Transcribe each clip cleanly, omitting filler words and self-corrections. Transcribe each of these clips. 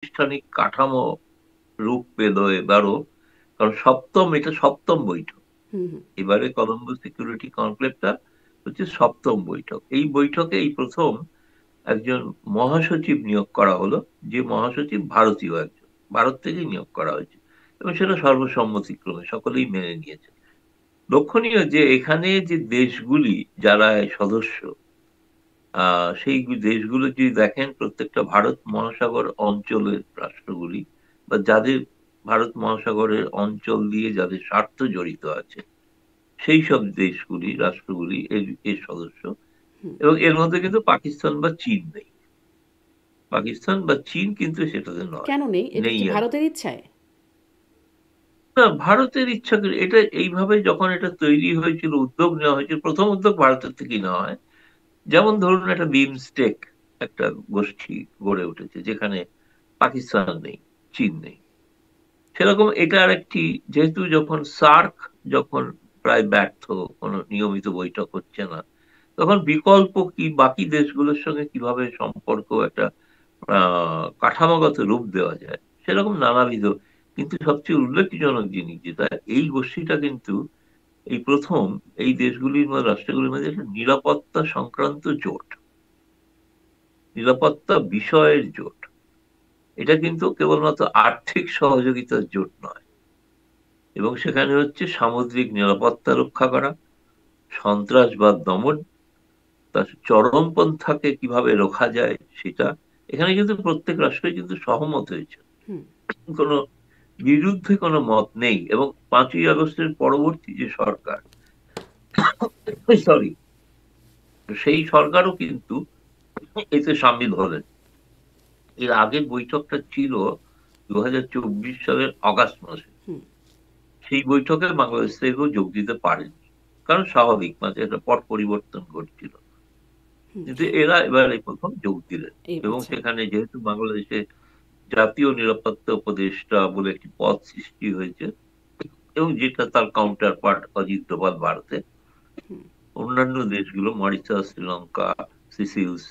আনুষ্ঠানিক কাঠামো রূপ পেল এবারও, কারণ এটা সপ্তম বৈঠক। হুম হুম এবারে কলম্বো সিকিউরিটি কনক্লেভটা হচ্ছে সপ্তম বৈঠক। এই বৈঠকে এই প্রথম একজন মহাসচিব নিয়োগ করা হলো, যে মহাসচিব ভারতীয় একজন, ভারত থেকেই নিয়োগ করা হয়েছে, এবং সেটা সর্বসম্মতিক্রমে সকলেই মেনে নিয়েছে। লক্ষণীয় যে এখানে যে দেশগুলি যারা সদস্য, সেই দেশগুলো যদি দেখেন, প্রত্যেকটা ভারত মহাসাগর অঞ্চলের রাষ্ট্রগুলি, বা যাদের ভারত মহাসাগরের অঞ্চল দিয়ে যাদের স্বার্থ জড়িত আছে, সেই সব দেশগুলি, রাষ্ট্রগুলি এর সদস্য। হুম। এবং এর মধ্যে কিন্তু পাকিস্তান বা চীন নেই। পাকিস্তান বা চীন কিন্তু সেটাতে নয়, কেন নেই? এটা নেই কি আর কি। ভারতের ইচ্ছায়? না, ভারতের ইচ্ছা এটা এইভাবে যখন এটা তৈরি হয়েছিল, উদ্যোগ নেওয়া হয়েছিল, প্রথম উদ্যোগ ভারতের থেকেই নেওয়া হয়। যেমন ধরুন একটা বিমস্টেক, একটা গোষ্ঠী গড়ে উঠেছে যেখানে পাকিস্তান নেই, চীন নেই। সেরকম এটা আরেকটি, যেহেতু যখন সার্ক যখন প্রায় ব্যর্থ, কোনো নিয়মিত বৈঠক হচ্ছে না, তখন বিকল্প কি বাকি দেশগুলোর সঙ্গে কিভাবে সম্পর্ক একটা কাঠামোগত রূপ দেওয়া যায়, সেরকম নানাবিধ। কিন্তু সবচেয়ে উল্লেখজনক জিনিস যেটা, এই গোষ্ঠীটা কিন্তু এই প্রথম এই দেশগুলির মধ্যে, রাষ্ট্রগুলির মধ্যে একটা নিরাপত্তা সংক্রান্ত জোট, নিরাপত্তা বিষয়ের জোট। এটা কিন্তু কেবলমাত্র আর্থিক সহযোগিতার জোট নয়, এবং সেখানে হচ্ছে সামুদ্রিক নিরাপত্তা রক্ষা করা, সন্ত্রাসবাদ দমন, তার চরমপন্থাকে কিভাবে রোখা যায় সেটা। এখানে কিন্তু প্রত্যেক রাষ্ট্রই কিন্তু সহমত হয়েছে, হুম কোনো বিরুদ্ধে কোনো মত নেই। এবং 5ই আগস্টের পরবর্তী যে সরকার, সরি, সেই সরকারও কিন্তু এতে সামিল হলেন। এর আগের বৈঠকটা ছিল 2024 সালের অগাস্ট মাসে। হুম সেই বৈঠকে বাংলাদেশ থেকেও যোগ দিতে পারেনি, কারণ স্বাভাবিক, মানে একটা পট পরিবর্তন ঘটছিল। হুম। কিন্তু এরা এবার এই প্রথম যোগ দিলেন। এবং আচ্ছা। সেখানে যেহেতু বাংলাদেশে জাতীয় নিরাপত্তা উপদেষ্টা বলে একটি পদ সৃষ্টি হয়েছে, এবং যেটা তার কাউন্টার পার্ট অজিত ডোভাল ভারতে, হুম অন্যান্য দেশগুলো মরিশাস, শ্রীলঙ্কা, সিসিলস,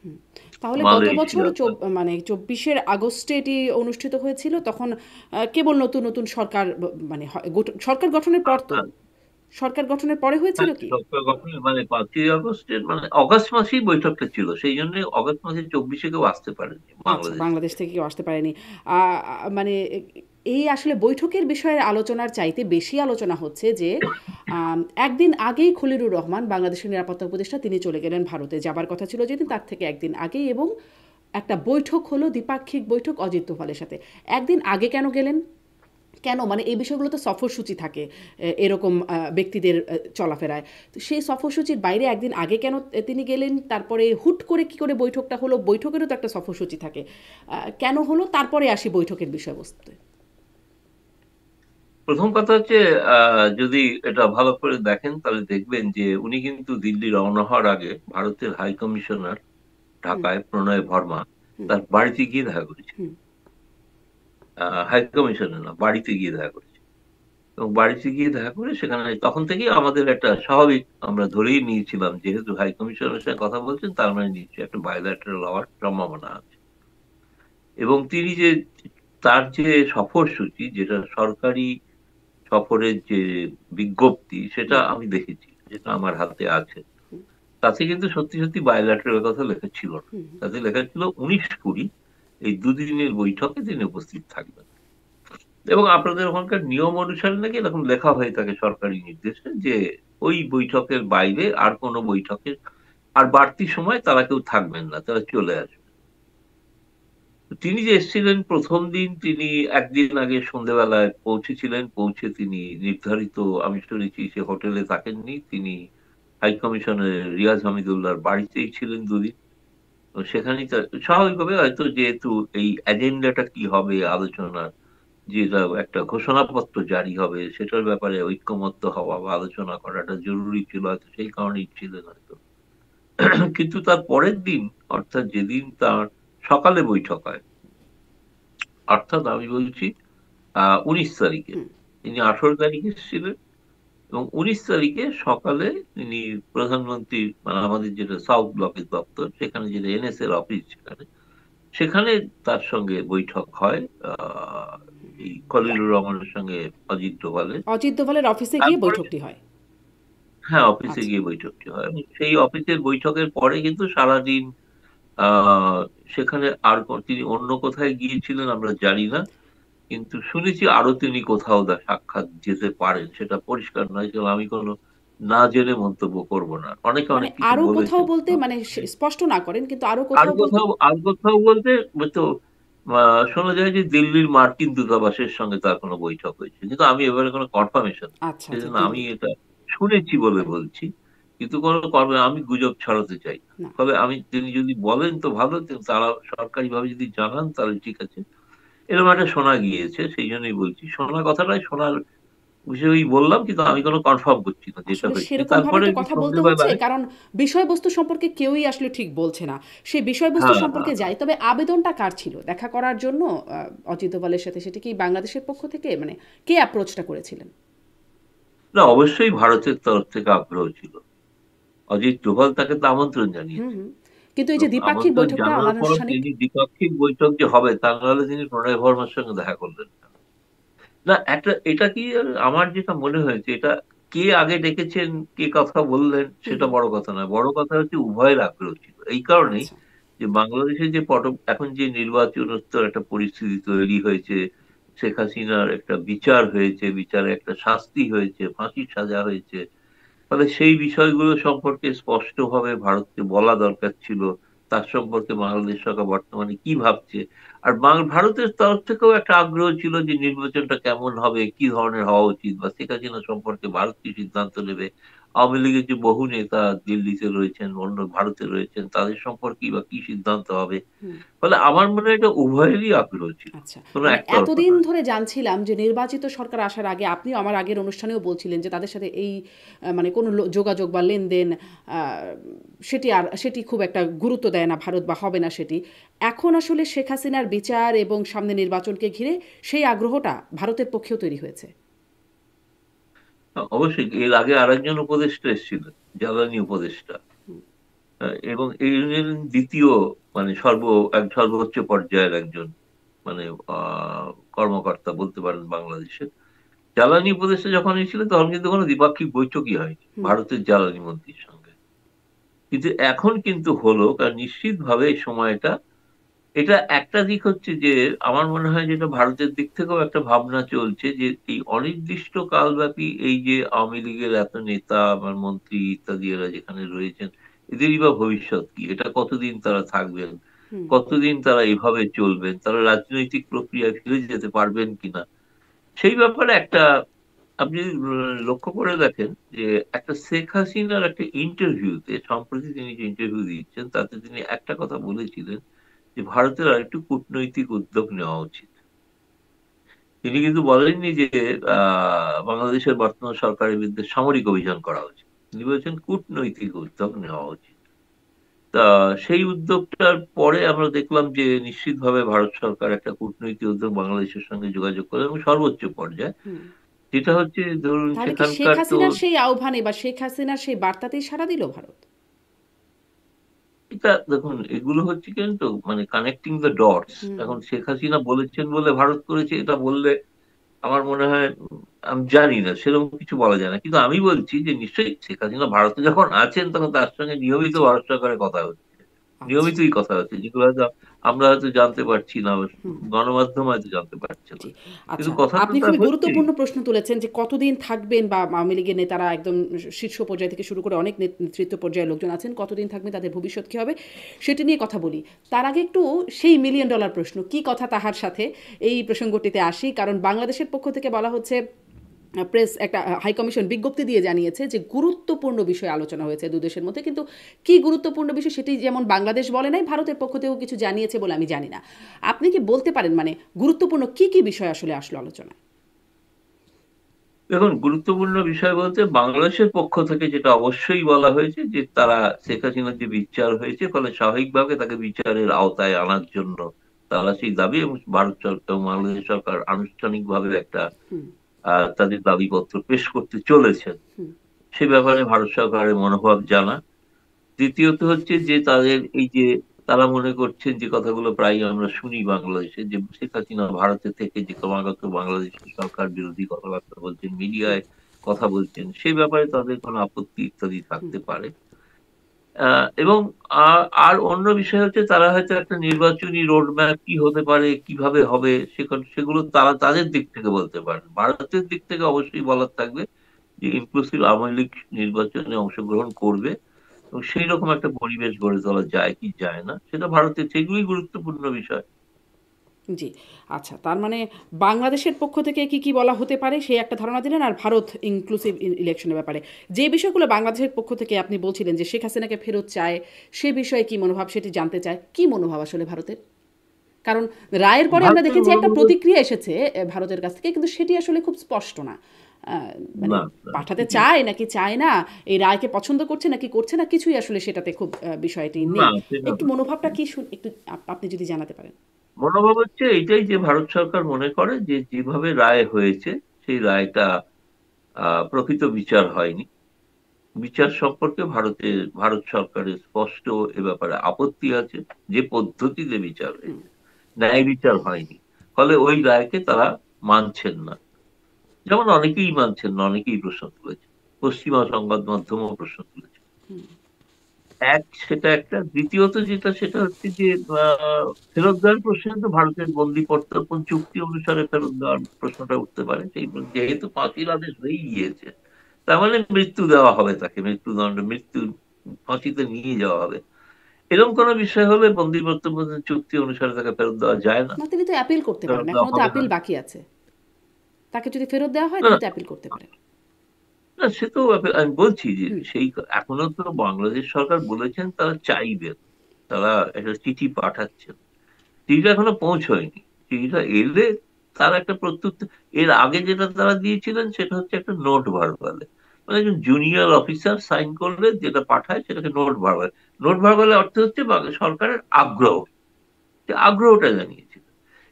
হুম। তাহলে গত বছর মালয়েশিয়া। মানে 24শে আগস্টে এটি অনুষ্ঠিত হয়েছিল, তখন কেবল নতুন নতুন সরকার মানে সরকার গঠনের পর তো, সরকার গঠনের পরে হয়েছিল হ্যাঁ, কি? সরকার গঠনের মানে 5ই আগস্টের মানে অগাস্ট মাসেই বৈঠকটা ছিল, সেই জন্য অগাস্ট মাসে 24 কেউ আসতে পারেনি আচ্ছা, বাংলাদেশ বাংলাদেশ থেকে। থেকে কেউ আসতে পারেনি। মানে এই আসলে বৈঠকের বিষয়ে আলোচনার চাইতে বেশি আলোচনা হচ্ছে যে একদিন আগেই খলিলুর রহমান, বাংলাদেশের নিরাপত্তা উপদেষ্টা, তিনি চলে গেলেন ভারতে। যাবার কথা ছিল যেদিন, তার থেকে একদিন আগেই, এবং একটা বৈঠক হলো, দ্বিপাক্ষিক বৈঠক অজিত দোভালের সাথে। একদিন আগে কেন গেলেন? কেন, মানে এই বিষয়গুলো তো সফরসূচি থাকে এরকম ব্যক্তিদের চলাফেরায়। তো সেই সফরসূচির বাইরে একদিন আগে কেন তিনি গেলেন? তারপরে হুট করে কি করে বৈঠকটা হলো? বৈঠকেরও তো একটা সফরসূচি থাকে। কেন হলো? তারপরে আসি বৈঠকের বিষয়বস্তুতে। প্রথম কথা হচ্ছে, যদি এটা ভালো করে দেখেন তাহলে দেখবেন যে উনি কিন্তু দিল্লি রওনা হওয়ার আগে ভারতের হাই কমিশনার হুম ঢাকায় প্রণয় ভার্মা হুম তার বাড়িতে গিয়ে দেখা করেছে। হুম হাই কমিশনার না, বাড়িতে গিয়ে দেখা করেছে। এবং বাড়িতে গিয়ে দেখা করে সেখানে তখন থেকেই আমাদের একটা স্বাভাবিক, আমরা ধরেই নিয়েছিলাম যেহেতু হাই কমিশনারের সাথে কথা বলছেন, তার মানে নিশ্চয়ই একটা বায়োল্যাটারাল হওয়ার সম্ভাবনা আছে। এবং তিনি যে, তার যে সফরসূচি, যেটা সরকারি সফরের যে বিজ্ঞপ্তি, সেটা হুম আমি দেখেছি, যেটা আমার হাতে আছে। তাতে কিন্তু সত্যি সত্যি বায়োল্যাটারাল কথা লেখা ছিল না। হুম তাতে লেখা ছিল 19-20 এই দুদিনের বৈঠকে তিনি উপস্থিত থাকবেন। এবং আপনাদের ওখানকার নিয়ম অনুসারে নাকি এরকম লেখা হয়ে থাকে সরকারি নির্দেশে, যে ওই বৈঠকের বাইরে আর কোনো বৈঠকে আর বাড়তি সময় তারা কেউ থাকবেন না, তারা চলে আসবেন। তো তিনি যে এসেছিলেন প্রথম দিন, তিনি একদিন আগে সন্ধ্যেবেলায় পৌঁছেছিলেন, পৌঁছে তিনি নির্ধারিত, আমি শুনেছি সে হোটেলে থাকেননি, তিনি হাই কমিশনের রিয়াজ হামিদুল্লাহর বাড়িতেই ছিলেন দুদিন। তো সেখানেই স্বাভাবিকভাবে হয়তো, যেহেতু এই এজেন্ডাটা কি হবে আলোচনার, যেটা একটা ঘোষণাপত্র জারি হবে, সেটার ব্যাপারে ঐক্যমত্য হওয়া বা আলোচনা করাটা জরুরি ছিল, হয়তো সেই কারণেই ছিলেন হয়তো। কিন্তু তার পরের দিন, অর্থাৎ যেদিন তার সকালে বৈঠক হয়, অর্থাৎ আমি বলছি 19 তারিখে, হুম তিনি 18 তারিখে এসেছিলেন, এবং 19 তারিখে সকালে তিনি প্রধানমন্ত্রী, মানে আমাদের যেটা সাউথ ব্লকের দপ্তর, সেখানে যেটা এনএস এর অফিস, সেখানে সেখানে তার সঙ্গে বৈঠক হয় আহ, এই খলিলুর রহমানের সঙ্গে অজিত ডোভালের। অজিত দোভালের অফিসে গিয়ে তারপরে বৈঠকটি হয়। হ্যাঁ, অফিসে আচ্ছা। গিয়ে বৈঠকটি হয় এবং সেই অফিসের বৈঠকের পরে কিন্তু সারাদিন সেখানে আর তিনি অন্য কোথায় গিয়েছিলেন আমরা জানি না, কিন্তু শুনেছি আরো তিনি কোথাও সাক্ষাৎ যেতে পারেন, সেটা পরিষ্কার নয়, কারণ আমি কোনো না জেনে মন্তব্য করব না। অনেকে মানে অনেক কিছু আরো কোথাও বলেছেন। বলতে মানে স্পষ্ট না করেন, কিন্তু আরো আর কোথাও বলতে। কোথাও আর কোথাও বলতে তো শোনা যায় যে দিল্লির মার্কিন দূতাবাসের সঙ্গে তার কোনো বৈঠক হয়েছে, কিন্তু আমি এবারে কোনো কনফার্মেশন, আচ্ছা, আচ্ছা, সেজন্য আমি দিল্লিতে। এটা শুনেছি বলে বলছি, কিন্তু কোনো আমি গুজব ছড়াতে চাই না। না। ফলে তিনি যদি বলেন তো ভালো, তারা সরকারি ভাবে যদি জানান তাহলে ঠিক আছে। এরকম একটা শোনা গিয়েছে, সেই জন্যই বলছি, শোনা কথাটাই শোনার বিষয়ই বললাম, কিন্তু আমি কোনো কনফার্ম করছি না যেটা আসলে হয়েছে। সেরকম ভাবে তারপরে তো কথা বলতে হচ্ছে, সন্ধ্যেবেলায় কারণ বিষয়বস্তু সম্পর্কে কেউই আসলে ঠিক বলছে না। সেই বিষয়বস্তু হ্যাঁ, সম্পর্কে হ্যাঁ, হ্যাঁ। যাই, তবে আবেদনটা কার ছিল দেখা করার জন্য অজিত দোভালের সাথে? সেটা কি বাংলাদেশের পক্ষ থেকে, মানে কে অ্যাপ্রোচটা করেছিলেন? না, অবশ্যই ভারতের তরফ থেকে আগ্রহ ছিল। অজিত ডোভাল তাকে তো আমন্ত্রণ হুম, জানিয়েছে। হুম। কিন্তু এই তো যে দ্বিপাক্ষিক আমন্ত্রণ বৈঠকটা জানানোর পর অনানুষ্ঠানিক। তিনি দ্বিপাক্ষিক বৈঠক যে হবে তা নাহলে তিনি প্রণয় ভর্মার সঙ্গে দেখা করলেন না। না, এটা কি আমার যেটা মনে হয়েছে, এটা কে আগে ডেকেছেন, কে কথা বললেন হুম, সেটা হুম। বড় কথা নয়, বড় কথা হচ্ছে উভয়ের আগ্রহ ছিল। এই কারণেই আচ্ছা। যে বাংলাদেশে যে এখন যে নির্বাচনোত্তর একটা পরিস্থিতি তৈরি হয়েছে, শেখ হাসিনার একটা বিচার হয়েছে, বিচারে একটা শাস্তি হয়েছে, ফাঁসির সাজা হয়েছে, ফলে সেই বিষয়গুলো সম্পর্কে স্পষ্টভাবে ভারতকে বলা দরকার ছিল। তার সম্পর্কে বাংলাদেশ সরকার বর্তমানে কি ভাবছে। আর ভারতের তরফ থেকেও একটা আগ্রহ ছিল যে নির্বাচনটা কেমন হবে, কি ধরনের হওয়া উচিত, বা শেখ হাসিনা সম্পর্কে ভারত কি সিদ্ধান্ত নেবে। আওয়ামী লীগের যে বহু নেতা দিল্লিতে রয়েছেন, অন্য ভারতে রয়েছেন, তাদের সম্পর্কে বা কি সিদ্ধান্ত হবে। হুম। ফলে আমার মনে হয় এটা উভয়েরই আগ্রহ ছিল, আচ্ছা। কোনো মানে একতরফা এতদিন নয়। ধরে জানছিলাম যে নির্বাচিত সরকার আসার আগে, আপনিও আমার আগের অনুষ্ঠানেও বলছিলেন যে তাদের সাথে এই মানে কোনো যোগাযোগ বা লেনদেন, আ সেটি খুব একটা গুরুত্ব দেয় না ভারত, বা হবে না সেটি। এখন আসলে শেখ হাসিনার বিচার এবং সামনে নির্বাচনকে ঘিরে সেই আগ্রহটা ভারতের পক্ষেও তৈরি হয়েছে। অবশ্যই এর আগে আরেকজন উপদেষ্টা এসেছিলেন, জ্বালানি উপদেষ্টা, হুম, এবং এই ইউনিয়নের দ্বিতীয় মানে সর্বোচ্চ পর্যায়ের একজন মানে আহ কর্মকর্তা বলতে পারেন বাংলাদেশের। জ্বালানি উপদেষ্টা যখন এসেছিলেন তখন কিন্তু কোনো দ্বিপাক্ষিক বৈঠকই হয়নি হুম, ভারতের জ্বালানি মন্ত্রীর সঙ্গে, কিন্তু এখন কিন্তু হলো। কারণ নিশ্চিতভাবে এই সময়টা, এটা একটা দিক হচ্ছে যে আমার মনে হয় যেটা ভারতের দিক থেকেও একটা ভাবনা চলছে যে এই অনির্দিষ্ট কালব্যাপী এই যে আওয়ামী লীগের এত নেতা আমার মন্ত্রী ইত্যাদি এরা যেখানে রয়েছেন, এদেরই বা ভবিষ্যৎ কি, এটা কতদিন তারা থাকবেন, হুম। কতদিন তারা এভাবে চলবেন, তারা রাজনৈতিক প্রক্রিয়ায় ফিরে যেতে পারবেন কিনা, সেই ব্যাপারে একটা আপনি যদি লক্ষ্য করে দেখেন যে একটা শেখ হাসিনার একটা ইন্টারভিউতে সম্প্রতি তিনি যে ইন্টারভিউ দিচ্ছেন তাতে তিনি একটা কথা বলেছিলেন যে ভারতের আরেকটু কূটনৈতিক উদ্যোগ নেওয়া উচিত। তিনি কিন্তু বলেননি যে বাংলাদেশের বর্তমান সরকারের বিরুদ্ধে সামরিক অভিযান করা উচিত, তিনি বলেছেন কূটনৈতিক উদ্যোগ নেওয়া উচিত। তা সেই উদ্যোগটার পরে আমরা দেখলাম যে নিশ্চিতভাবে ভারত সরকার একটা কূটনৈতিক উদ্যোগ বাংলাদেশের সঙ্গে যোগাযোগ করে এবং সর্বোচ্চ পর্যায়ে, হুম। যেটা হচ্ছে ধরুন তাহলে কি শেখ সেখানকার তো হাসিনার সেই আহ্বানে বা শেখ হাসিনার সেই বার্তাতেই সাড়া দিল ভারত? এটা দেখুন, এগুলো হচ্ছে কিন্তু মানে কানেক্টিং দ্য ডটস। হুম, এখন শেখ হাসিনা বলেছেন বলে ভারত করেছে এটা বললে আমার মনে হয় আমি জানি না, সেরকম কিছু বলা যায় না, কিন্তু আমি বলছি যে নিশ্চয়ই শেখ হাসিনা ভারতে যখন আছেন তখন তার সঙ্গে নিয়মিত জি। ভারত সরকারের কথা হচ্ছে, আচ্ছা। নিয়মিতই কথা হচ্ছে, যেগুলো হয়তো আমরা হয়তো জানতে পারছি না, হুম। গণমাধ্যম হয়তো জানতে পারছে না, জি। কিন্তু আচ্ছা, কথা তো আপনি তা খুবই হচ্ছেই। গুরুত্বপূর্ণ প্রশ্ন তুলেছেন যে কতদিন থাকবেন, বা আওয়ামী লীগের নেতারা একদম শীর্ষ পর্যায় থেকে শুরু করে অনেক নেতৃত্ব পর্যায়ের লোকজন আছেন, কতদিন থাকবেন, তাদের ভবিষ্যৎ কী হবে, সেটি নিয়ে কথা বলি। তার আগে একটু সেই মিলিয়ন ডলার প্রশ্ন, কি কথা তাহার সাথে, এই প্রসঙ্গটিতে আসি। কারণ বাংলাদেশের পক্ষ থেকে বলা হচ্ছে, প্রেস একটা হাই কমিশন বিজ্ঞপ্তি দিয়ে জানিয়েছে যে গুরুত্বপূর্ণ বিষয় আলোচনা হয়েছে দু দেশের মধ্যে, কিন্তু কি গুরুত্বপূর্ণ বিষয় সেটি যেমন বাংলাদেশ বলে নাই, ভারতের পক্ষ থেকেও কিছু জানিয়েছে বলে আমি জানি না। আপনি কি বলতে পারেন মানে গুরুত্বপূর্ণ কি কি বিষয় আসলে আসলো আলোচনায়? দেখুন, গুরুত্বপূর্ণ বিষয় বলতে বাংলাদেশের পক্ষ থেকে যেটা অবশ্যই বলা হয়েছে যে তারা শেখ হাসিনার যে বিচার হয়েছে ফলে স্বাভাবিকভাবে তাকে বিচারের আওতায় আনার জন্য তারা সেই দাবি, এবং ভারত সরকার এবং বাংলাদেশ সরকার আনুষ্ঠানিকভাবে একটা হুম, তাদের দাবিপত্র পেশ করতে চলেছেন। হুম, সে ব্যাপারে ভারত সরকারের মনোভাব জানা। দ্বিতীয়ত হচ্ছে যে তাদের এই যে তারা মনে করছেন যে কথাগুলো প্রায় আমরা শুনি বাংলাদেশে, যে শেখ হাসিনা ভারতে থেকে যে ক্রমাগত বাংলাদেশের সরকার বিরোধী কথাবার্তা বলছেন, হুম, মিডিয়ায় কথা বলছেন, সেই ব্যাপারে তাদের কোনো আপত্তি ইত্যাদি হুম, থাকতে পারে। এবং আর অন্য বিষয় হচ্ছে তারা হয়তো একটা নির্বাচনী রোড ম্যাপ কি হতে পারে, কিভাবে হবে, সেগুলো তারা তাদের দিক থেকে বলতে পারেন। ভারতের দিক থেকে অবশ্যই বলার থাকবে যে ইনক্লুসিভ আওয়ামী লীগ নির্বাচনে অংশগ্রহণ করবে, এবং সেই রকম একটা পরিবেশ গড়ে তোলা যায় কি যায় না, সেটা ভারতের, সেগুলোই গুরুত্বপূর্ণ বিষয়। জি। আচ্ছা, তার মানে বাংলাদেশের পক্ষ থেকে কি, কি বলা হতে পারে সেই একটা ধারণা দিলেন, আর ভারত ইনক্লুসিভ ইলেকশনের ব্যাপারে। যে বিষয়গুলো বাংলাদেশের পক্ষ থেকে আপনি বলছিলেন যে শেখ হাসিনাকে ফেরত চায়, সে বিষয়ে কি মনোভাব সেটি জানতে চায়। কি মনোভাব আসলে ভারতের? কারণ রায়ের পরে আমরা ভারতের দেখেছি একটা মনোভাব, প্রতিক্রিয়া এসেছে ভারতের কাছ থেকে, কিন্তু সেটি আসলে খুব স্পষ্ট না। মানে না না, পাঠাতে সেটি চায় নাকি চায় না, এই রায়কে পছন্দ করছে নাকি করছে না, কিছুই আসলে সেটাতে খুব বিষয়টি না, নেই। সেটা একটু না। মনোভাবটা কি একটু আপনি যদি জানাতে পারেন। মনোভাব হচ্ছে এইটাই যে ভারত সরকার মনে করে যে যেভাবে রায় হয়েছে সেই রায়টা প্রকৃত বিচার হয়নি। বিচার সম্পর্কে ভারত সরকারের স্পষ্ট এ ব্যাপারে আপত্তি আছে, যে পদ্ধতিতে বিচার হুম, হয়েছে ন্যায় বিচার হয়নি, ফলে ওই রায়কে তারা মানছেন না। যেমন অনেকেই মানছেন না, অনেকেই প্রশ্ন তুলেছে, পশ্চিমা সংবাদ মাধ্যমও প্রশ্ন তুলেছে। সেটা একটা। দ্বিতীয়ত যেটা, সেটা হচ্ছে যে ফেরত দেওয়ার প্রশ্নে তো ভারতের বন্দি প্রত্যর্পণ চুক্তি অনুসারে ফেরত দেওয়ার প্রশ্নটা উঠতে পারে। যেহেতু ফাঁসির আদেশ হয়ে গিয়েছে, তার মানে মৃত্যু দেওয়া হবে তাকে, ফাঁসিতে নিয়ে যাওয়া হবে, এরকম কোন বিষয় হলে বন্দি প্রত্যর্পণ চুক্তি অনুসারে তাকে ফেরত দেওয়া যায় না, না, তিনি তো অ্যাপিল করতে ফেরত পারেন, দেওয়া এখনো তো হবে না। অ্যাপিল বাকি আছে। তাকে যদি ফেরত দেওয়া হয় না তিনি না তো অ্যাপিল করতে পারেন। না, সে তো আমি বলছি যে হুম, এখনো তো বাংলাদেশ সরকার বলেছেন তারা চাইবেন, তারা একটা চিঠি পাঠাচ্ছেন, চিঠিটা এখনো পৌঁছয়নি। চিঠিটা এলে তার একটা প্রত্যুত্তর। এর আগে যেটা তারা দিয়েছিলেন সেটা হচ্ছে একটা নোট ভার্বালে, মানে একজন জুনিয়র অফিসার সাইন করলে যেটা পাঠায় সেটাকে নোট ভার্বাল। নোট ভার্বালের অর্থ হচ্ছে সরকারের আগ্রহ, যে আগ্রহটা জানিয়েছিল।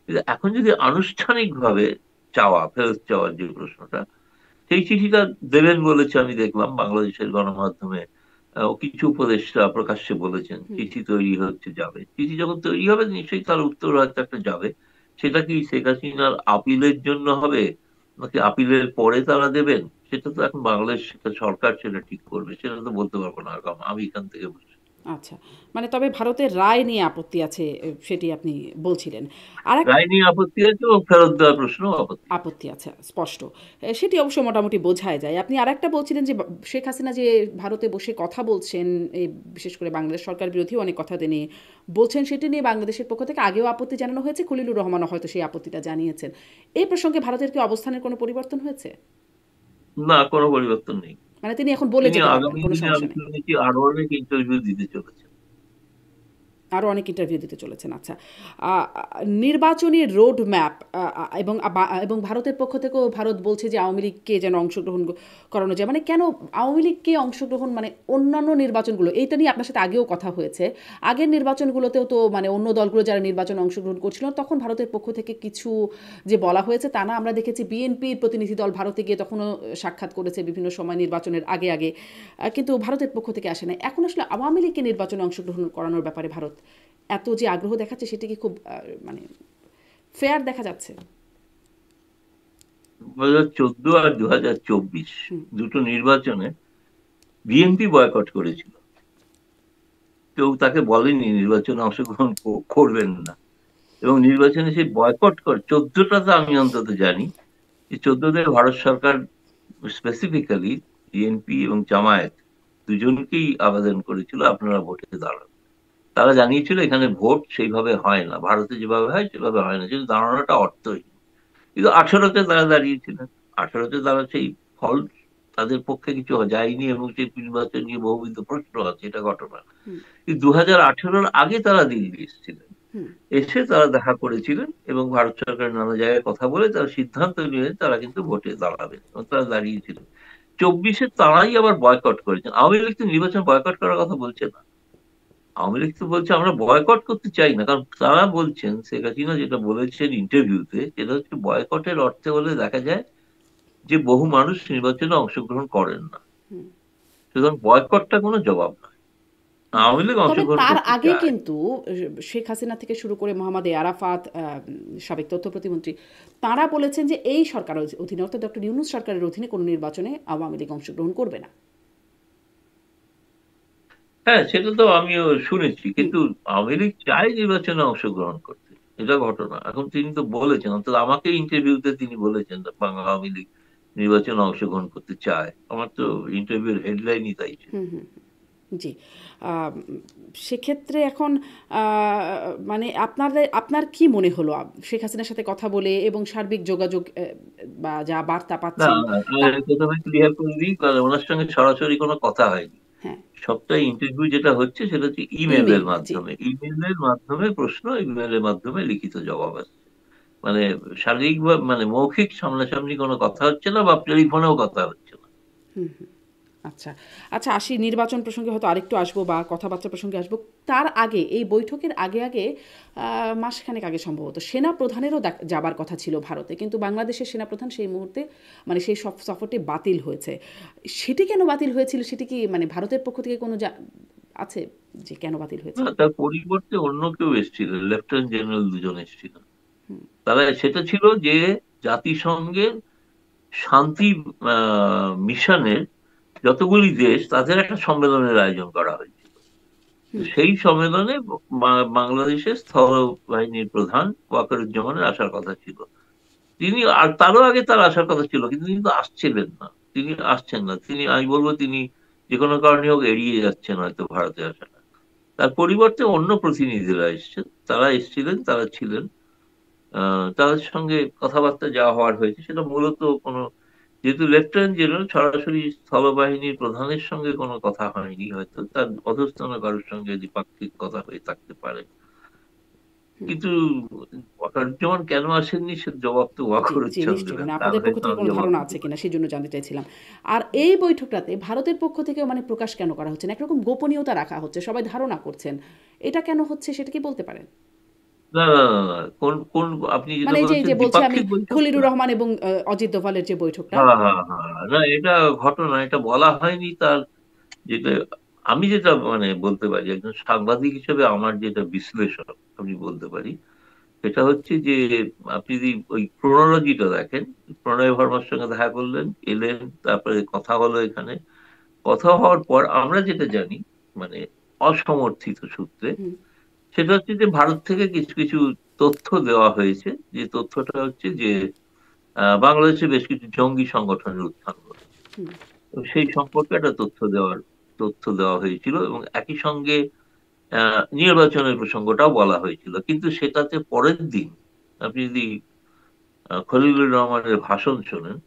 কিন্তু এখন যদি আনুষ্ঠানিক ভাবে ফেরত চাওয়ার যে প্রশ্নটা, সেই চিঠিটা দেবেন বলেছে আমি দেখলাম বাংলাদেশের গণমাধ্যমে। কিছু উপদেষ্টা প্রকাশ্যে বলেছেন হুম। চিঠি তৈরি হচ্ছে, যাবে। চিঠি যখন তৈরি হবে নিশ্চয়ই তার উত্তর হয়তো একটা যাবে। সেটা কি শেখ হাসিনার আপিলের জন্য হবে, নাকি আপিলের পরে তারা দেবেন, সেটা তো এখন বাংলাদেশ সরকার সেটা ঠিক করবে, সেটা তো বলতে পারবো না আমি এখান থেকে বলছি। আচ্ছা, মানে তবে ভারতের রায় নিয়ে আপত্তি আছে, সেটি আপনি বলছিলেন। আর রায় নিয়ে আপত্তি আছে এবং ফেরত দেওয়ার প্রশ্ন আপত্তি আছে। আপত্তি আছে, স্পষ্ট। সেটি অবশ্য মোটামুটি বোঝাই যায়। আপনি আরেকটা বলছিলেন যে শেখ হাসিনা যে ভারতে বসে কথা বলছেন, এই বিশেষ করে বাংলাদেশ সরকার বিরোধী অনেক কথা তিনি বলছেন, সেটি নিয়ে বাংলাদেশের পক্ষ থেকে আগেও আপত্তি জানানো হয়েছে। খলিলুর রহমানও হয়তো সেই আপত্তিটা জানিয়েছেন। এই প্রসঙ্গে ভারতের কি অবস্থানের কোনো পরিবর্তন হয়েছে? না, কোনো পরিবর্তন নেই। মানে তিনি এখন বলে তিনি যেতে পারবেন, আগামী কোনো দিনে সমস্যা আমি নেই। শুনেছি আরো অনেক ইন্টারভিউ দিতে চলেছেন। আরও অনেক ইন্টারভিউ দিতে চলেছেন। আচ্ছা, নির্বাচনী রোড ম্যাপ, এবং ভারতের পক্ষ থেকেও ভারত বলছে যে আওয়ামী লীগকে যেন অংশগ্রহণ করানো যায়। মানে কেন আওয়ামী লীগকে অংশগ্রহণ, মানে অন্যান্য নির্বাচনগুলো, এইটা নিয়ে আপনার সাথে আগেও কথা হয়েছে। আগের নির্বাচনগুলোতেও তো মানে অন্য দলগুলো যারা নির্বাচনে অংশগ্রহণ করছিল তখন ভারতের পক্ষ থেকে কিছু যে বলা হয়েছে তা না, আমরা দেখেছি বিএনপির প্রতিনিধি দল ভারতে গিয়ে তখনও সাক্ষাৎ করেছে বিভিন্ন সময় নির্বাচনের আগে আগে, কিন্তু ভারতের পক্ষ থেকে আসে নাই। এখন আসলে আওয়ামী লীগকে নির্বাচনে অংশগ্রহণ করানোর ব্যাপারে ভারত এত যে আগ্রহ দেখাচ্ছে, সেটি কি খুব মানে ফেয়ার দেখা যাচ্ছে? 2014 আর 2024 হুম, দুটো নির্বাচনে বিএনপি বয়কট করেছিল, কেউ তাকে বলেনি নির্বাচনে অংশগ্রহণ করবেন না। এবং নির্বাচনে সেই বয়কট 14টাতে আমি অন্তত জানি যে 14তে ভারত সরকার স্পেসিফিক্যালি বিএনপি এবং জামায়াত দুজনকেই আবেদন করেছিল আপনারা ভোটে দাঁড়ান। তারা জানিয়েছিল এখানে ভোট সেইভাবে হয় না, ভারতে যেভাবে হয় সেভাবে হয় না, কিন্তু দাঁড়ানোটা অর্থহীন। কিন্তু 18তে তারা দাঁড়িয়েছিলেন। 18তে তারা সেই ফল, তাদের পক্ষে কিছু যায়নি, এবং সেই নির্বাচন নিয়ে বহুবিধ প্রশ্ন আছে, এটা ঘটনা। হুম, কিন্তু 2018-র আগে তারা দিল্লি এসেছিলেন, হুম, এসে তারা দেখা করেছিলেন এবং ভারত সরকারের নানা জায়গায় কথা বলে তারা সিদ্ধান্ত নিয়ে তারা কিন্তু ভোটে দাঁড়াবেন, এবং তারা দাঁড়িয়েছিলেন। 24-এ তারাই আবার বয়কট করেছেন। আওয়ামী লীগ তো নির্বাচন বয়কট করার কথা বলছে না। আওয়ামী লীগ তো বলছে আমরা বয়কট করতে চাই না, কারণ তারা বলছেন, শেখ হাসিনা যেটা বলেছেন ইন্টারভিউতে, সেটা হচ্ছে বয়কটের অর্থে হলে দেখা যায় যে বহু মানুষ নির্বাচনে অংশগ্রহণ করেন না, হুম। সুতরাং বয়কটটা কোনো জবাব নয়। আওয়ামী লীগ তবে অংশগ্রহণ তার করতে আগে চায়। কিন্তু শেখ হাসিনা থেকে শুরু করে মোহাম্মদ আরাফাত, সাবেক তথ্য প্রতিমন্ত্রী, তারা বলেছেন যে এই সরকারের অধীনে, অর্থাৎ ডক্টর ইউনূস সরকারের অধীনে কোনো নির্বাচনে আওয়ামী লীগ অংশগ্রহণ করবে না। হ্যাঁ, সেটা তো আমিও শুনেছি, হুম, কিন্তু আওয়ামী লীগ চায় নির্বাচনে অংশগ্রহণ করতে, এটা ঘটনা। এখন তিনি তো বলেছেন, অন্তত আমাকে ইন্টারভিউতে তিনি বলেছেন বাংলা আওয়ামী লীগ নির্বাচনে অংশগ্রহণ করতে চায়। আমার তো ইন্টারভিউর হেডলাইনই তাই ছিল। হুম, হুম, জি। আম, সেক্ষেত্রে এখন মানে আপনার কি মনে হলো শেখ হাসিনার সাথে কথা বলে এবং সার্বিক যোগাযোগ বা যা বার্তা না, পাচ্ছেন? তা প্রথমে ক্লিয়ার করে দিই, কারণ ওনার সঙ্গে সরাসরি কোনো কথা হয়নি। হ্যাঁ, সবটাই ইন্টারভিউ যেটা হচ্ছে সেটা হচ্ছে ইমেলের ইমেইল, জি। মাধ্যমে। ইমেলের মাধ্যমে প্রশ্ন, ইমেলের মাধ্যমে লিখিত জবাব আসছে। মানে শারীরিক বা মানে মৌখিক সামনাসামনি কোনো কথা হচ্ছে না, বা টেলিফোনেও কথা হচ্ছে না। হুম, হুম। আচ্ছা, আচ্ছা, আসি নির্বাচন প্রসঙ্গে, হয়তো আরেকটু আসবো বা কথাবার্তা প্রসঙ্গে আসবো। তার আগে, এই বৈঠকের আগে মাসখানেক আগে সম্ভবত সেনা প্রধানেরও যাবার কথা ছিল ভারতে, কিন্তু বাংলাদেশের সেনাপ্রধান সেই মুহূর্তে, মানে সেই সফরটি বাতিল হয়েছে। সেটি কেন বাতিল হয়েছিল, সেটি কি মানে ভারতের পক্ষ থেকে কোনো আছে যে কেন বাতিল না, হয়েছিল? তার পরিবর্তে অন্য কেউ এসেছিলেন, লেফটেন্যান্ট জেনারেল দুজন এসেছিলেন। হুম, তারা সেটা ছিল যে জাতিসংঘের শান্তি মিশনের যতগুলি দেশ, তাদের একটা সম্মেলনের আয়োজন করা হয়েছিল। তো হুম, সেই সম্মেলনে বাংলাদেশের স্থল বাহিনীর প্রধান ওয়াকারুজ্জামানের আসার কথা ছিল। তিনি, আর তারও আগে তার আসার কথা ছিল, কিন্তু তিনি তো আসছিলেন না। তিনি আসছেন না, তিনি, আমি বলবো তিনি যে কোনো কারণে হোক এড়িয়ে যাচ্ছেন হয়তো ভারতে আসাটা। তার পরিবর্তে অন্য প্রতিনিধিরা এসেছেন, তারা এসেছিলেন, তারা ছিলেন। তাদের সঙ্গে কথাবার্তা যা হওয়ার হয়েছে সেটা মূলত কোনো, যেহেতু লেফটেন্যান্ট জেনারেল, সরাসরি স্থলবাহিনীর প্রধানের সঙ্গে কোনো কথা হয়নি, হয়তো তার অধস্তন কারোর সঙ্গে দ্বিপাক্ষিক কথা হয়ে থাকতে পারে। হুম। কিন্তু ওয়াকারুজ্জামান কেন আসেননি সে জবাব তো জি, জি, ওয়াকারুজ্জামান নিশ্চয়ই। দেবেন, মানে তার আপনাদের পক্ষ হয়তো থেকে আমি কোনো জবাব ধারণা দিতে আছে কিনা পারি। সেজন্য জানতে চাইছিলাম। আর এই বৈঠকটাতে ভারতের পক্ষ থেকেও মানে প্রকাশ কেন করা হচ্ছে না? একরকম গোপনীয়তা রাখা হচ্ছে। সবাই ধারণা করছেন। এটা কেন হচ্ছে সেটা কি বলতে পারেন? না, না, না, না, কোন কোন আপনি যেটা মানে এই যে বলছেন বলছি আমি, দ্বিপাক্ষিক বৈঠকটা। খলিলুর রহমান এবং অজিত দোভালের যে বৈঠকটা। হ্যাঁ, হ্যাঁ, হ্যাঁ, না, এটা ঘটনা, এটা বলা হয়নি। তার যেটা, আমি যেটা মানে বলতে পারি একজন সাংবাদিক হিসেবে আমার যেটা বিশ্লেষণ আমি বলতে পারি, সেটা হচ্ছে যে আপনি যদি ওই ক্রোনোলজিটা দেখেন, প্রণয় ভার্মার সঙ্গে দেখা করলেন, এলেন, তারপরে কথা হলো এখানে। কথা হওয়ার পর আমরা যেটা জানি, মানে অসমর্থিত সূত্রে, হুম, সেটা হচ্ছে যে ভারত থেকে কিছু কিছু তথ্য দেওয়া হয়েছে। যে তথ্যটা হচ্ছে যে বাংলাদেশে বেশ কিছু জঙ্গি সংগঠনের উত্থান ঘটেছে। হুম, তো সেই সম্পর্কে একটা তথ্য দেওয়া হয়েছিল, এবং একই সঙ্গে নির্বাচনের প্রসঙ্গটাও বলা হয়েছিল। কিন্তু সেটাতে পরের দিন আপনি যদি খলিলুর রহমানের ভাষণ শোনেন,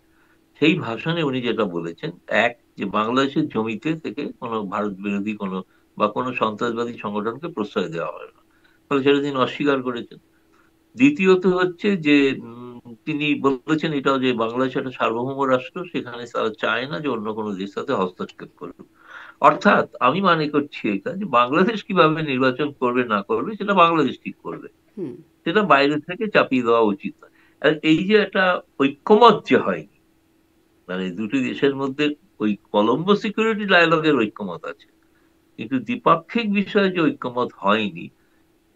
সেই ভাষণে উনি যেটা বলেছেন, এক, যে বাংলাদেশের জমিতে থেকে কোনো ভারত বিরোধী কোনো বা কোনো সন্ত্রাসবাদী সংগঠনকে প্রশ্রয় দেওয়া হয় না, ফলে সেটা তিনি অস্বীকার করেছেন। দ্বিতীয়ত হচ্ছে যে তিনি বলেছেন এটাও যে বাংলাদেশ একটা সার্বভৌম রাষ্ট্র, সেখানে তারা চায় না যে অন্য কোনো দেশ তাতে হস্তক্ষেপ করুক। অর্থাৎ আমি মনে করছি এটা, যে বাংলাদেশ কিভাবে নির্বাচন করবে না করবে সেটা বাংলাদেশ ঠিক করবে, হুম, সেটা বাইরে থেকে চাপিয়ে দেওয়া উচিত নয়। আর এই যে একটা ঐক্যমত যে হয়নি, মানে দুটি দেশের মধ্যে, ওই কলম্বো সিকিউরিটি ডায়ালগের ঐক্যমত আছে, কিন্তু দ্বিপাক্ষিক বিষয়ে যে ঐক্যমত হয়নি,